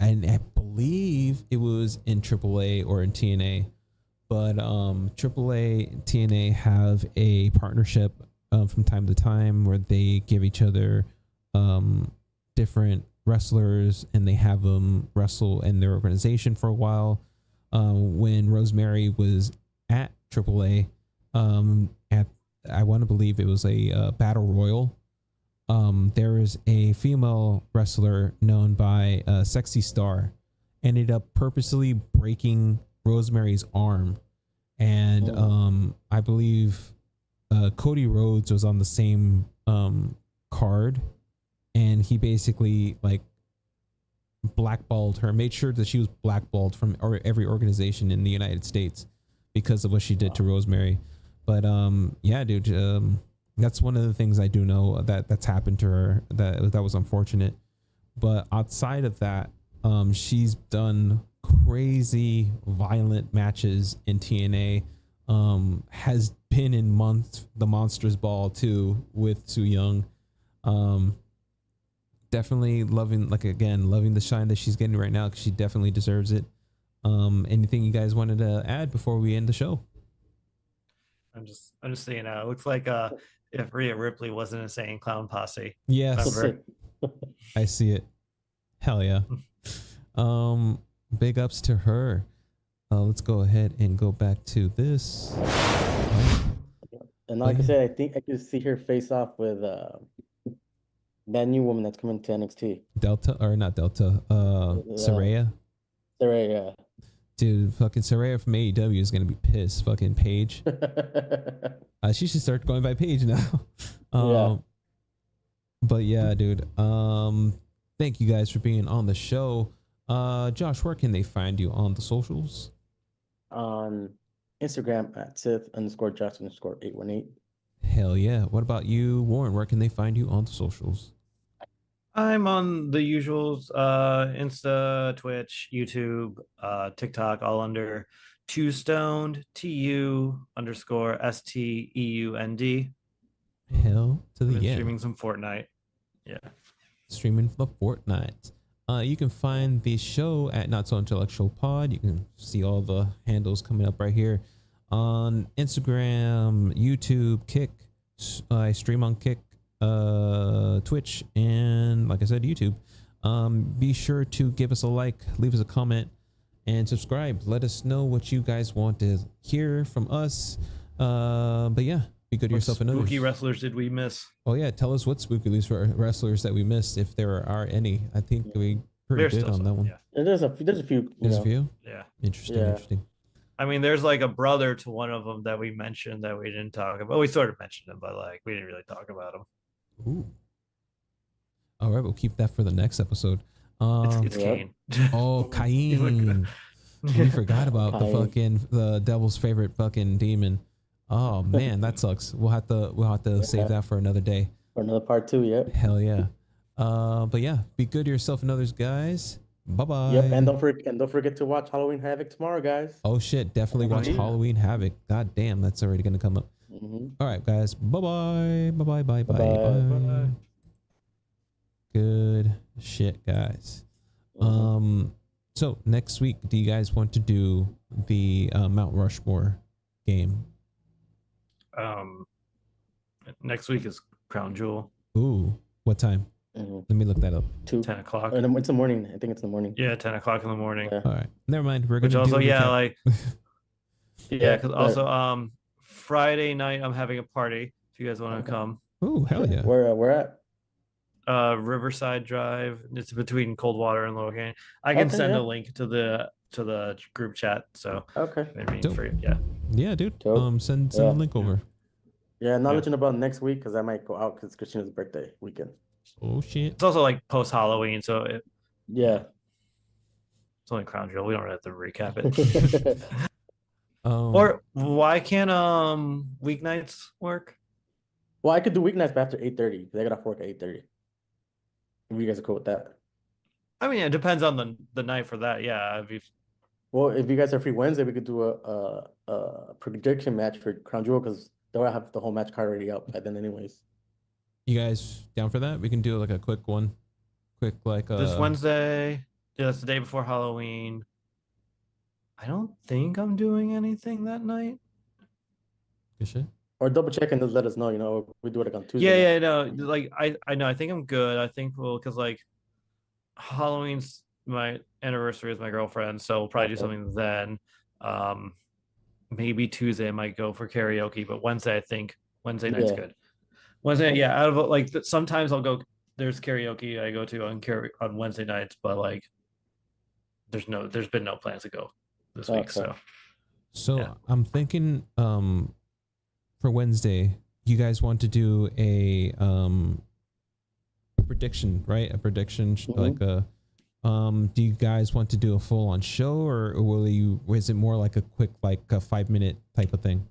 I believe it was in AAA or in TNA, but AAA and TNA have a partnership from time to time where they give each other different wrestlers and they have them wrestle in their organization for a while. When Rosemary was at AAA, I want to believe it was a battle royal. There is a female wrestler known by Sexy Star ended up purposely breaking Rosemary's arm, and I believe Cody Rhodes was on the same card, and he basically like blackballed her, made sure that she was blackballed from every organization in the United States because of what she did to Rosemary. But yeah, dude, that's one of the things I do know that's happened to her. That was unfortunate. But outside of that, she's done crazy violent matches in TNA. Has been in the Monsters Ball too with Su Yung. Definitely loving the shine that she's getting right now, because she definitely deserves it. Anything you guys wanted to add before we end the show? I'm just saying, it looks like if Rhea Ripley wasn't a Insane Clown Posse. Yes. Remember? I see it. Hell yeah. Big ups to her. Let's go ahead and go back to this. And like I said, I think I could see her face off with that new woman that's coming to NXT. Delta, or not Delta, Saraya. Saraya, yeah. Dude, fucking Saraya from AEW is gonna be pissed. Fucking Paige. She should start going by Paige now. Yeah. But yeah, dude. Thank you guys for being on the show. Josh, where can they find you on the socials? On Instagram at Sith_Josh_818. Hell yeah. What about you, Warren? Where can they find you on the socials? I'm on the usuals, Insta, Twitch, YouTube, TikTok, all under Two Stoned, TU_STEUND. Hell to the yeah. Streaming some Fortnite. Yeah. Streaming for Fortnite. You can find the show at Not So Intellectual Pod. You can see all the handles coming up right here on Instagram, YouTube, Kick. I stream on Kick, Twitch, and like I said, YouTube. Be sure to give us a like, leave us a comment, and subscribe. Let us know what you guys want to hear from us. But yeah, be good to yourself and others. Spooky wrestlers did we miss? Oh yeah, tell us what spooky wrestlers that we missed, if there are any. I think we pretty good on that one. Yeah. There's a few. There's a few. Yeah. Interesting. I mean, there's like a brother to one of them that we mentioned that we didn't talk about. We sort of mentioned him, but like we didn't really talk about him. Ooh. All right, we'll keep that for the next episode. It's Cain. Oh, Cain. We forgot about the devil's favorite fucking demon. Oh man, that sucks. We'll have to save that for another day. For another part 2, yeah. Hell yeah. But yeah, be good to yourself and others, guys. Bye bye. Yep, and don't forget to watch Halloween Havoc tomorrow, guys. Oh shit, definitely watch Halloween Havoc. God damn, that's already gonna come up. Mm-hmm. All right, guys. Bye bye. Bye bye. Bye Bye. bye. Good shit, guys. So next week, do you guys want to do the Mount Rushmore game? Next week is Crown Jewel. Ooh, what time? Mm-hmm. Let me look that up. 10 o'clock. It's the morning. I think it's the morning. Yeah, 10 o'clock in the morning. Yeah. All right, never mind. We're gonna Which also, do yeah, recap. like, yeah, because also, Friday night I'm having a party. If you guys want to come. Ooh, hell yeah. Where at? Riverside Drive. It's between Coldwater and Little Canyon. I can Okay, send yeah. a link to the group chat. So Okay. I mean, Dope. yeah. Yeah, dude. Dope. Send Yeah. the link over. Yeah, not Yeah. letting about next week because I might go out because it's Christina's birthday weekend. Oh shit. It's also like post Halloween, so Yeah. it's only Crown Jewel. We don't really have to recap it. Um, Or why can't weeknights work? Well, I could do weeknights, but after 8:30 because I got off work at 8:30. If you guys are cool with that. I mean, it depends on the night for that. Yeah, Well, if you guys are free Wednesday, we could do a prediction match for Crown Jewel because they'll have the whole match card already up by then, anyways. you guys down for that? We can do like a quick one. Quick like this Wednesday. Yeah, that's the day before Halloween. I don't think I'm doing anything that night. good shit. Or double check and just let us know. You know, we do it like on Tuesday. Yeah, no, like I know. I think I'm good. I think because like Halloween's my anniversary with my girlfriend, so we'll probably do something then. Maybe Tuesday I might go for karaoke, but Wednesday I think Wednesday night's good. Wednesday, yeah. Out of like sometimes I'll go. There's karaoke I go to on Wednesday nights, but like there's been no plans to go this week. So yeah. I'm thinking for Wednesday, you guys want to do a prediction, right? A prediction like a do you guys want to do a full on show or is it more like a quick like a 5-minute type of thing?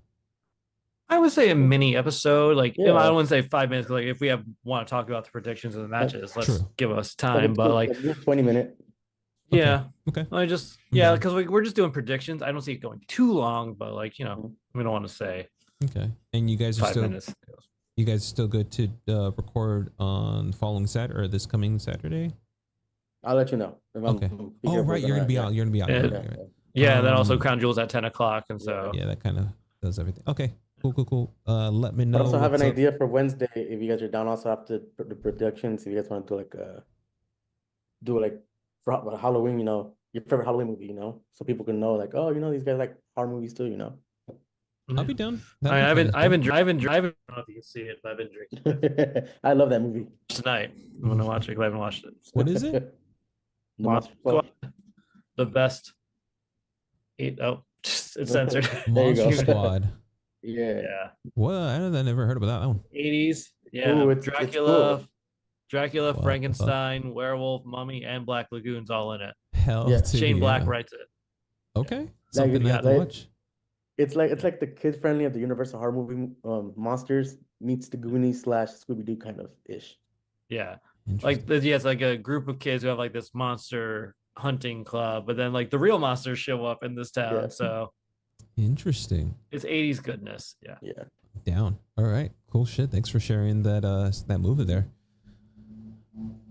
I would say a mini episode, like Yeah. I wouldn't say 5 minutes. Like if we want to talk about the predictions of the matches, let's give us time. But like 20-minute. Yeah. Okay. I just because we're just doing predictions. I don't see it going too long, but like we don't want to say. Okay. And you guys are 5 minutes. You guys still good to record on following Saturday or this coming Saturday? I'll let you know. Okay. Oh right, you're gonna be out. You're gonna be out. Right. Yeah. Then also Crown Jewel's at 10 o'clock, and so yeah, that kind of does everything. Okay. Cool. Let me know. I also have an idea for Wednesday if you guys are down. Also after the productions, if you guys want to do like for Halloween, you know, your favorite Halloween movie, you know, so people can know like, oh, you know, these guys like horror movies too, you know. I'll be down. I haven't. I don't know if you can see it, but I've been drinking. I love that movie. Tonight, I'm gonna watch it. I haven't watched it. What is it? The best. It's censored. There you go. Monster Squad. Yeah. What? I never heard about that one. 80s. Yeah. Ooh, it's Dracula, cool. Frankenstein, Werewolf, Mummy, and Black Lagoon's all in it. Hell, Yeah. Shane Black writes it. Okay. Something I have to watch. It's like the kid friendly of the Universal horror movie Monsters meets the Goonies / Scooby Doo kind of ish. Yeah. Like it's like a group of kids who have like this monster hunting club, but then like the real monsters show up in this town. Yeah. So interesting. It's 80s goodness. Yeah. Down. All right. Cool shit. Thanks for sharing that movie there.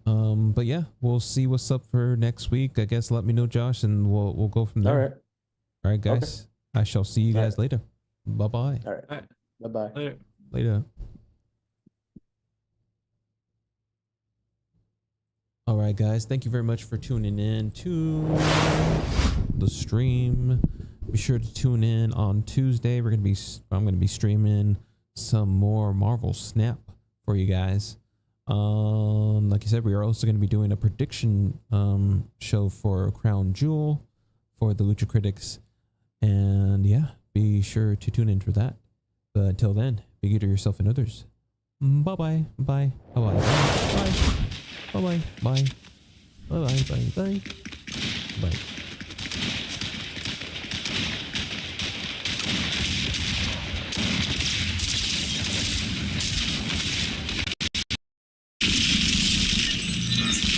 But yeah, we'll see what's up for next week. I guess let me know, Josh, and we'll go from there. All right, guys. Okay. I shall see you guys later. Bye-bye. All right. Bye-bye. Later. All right, guys. Thank you very much for tuning in to the stream. Be sure to tune in on Tuesday. I'm gonna be streaming some more Marvel Snap for you guys. Like I said, we are also going to be doing a prediction show for Crown Jewel for the Lucha Critics, and yeah, be sure to tune in for that. But until then, be good to yourself and others. Bye-bye. Bye. Bye-bye. Bye. Bye-bye. Bye. Bye-bye. Bye. Bye. Bye.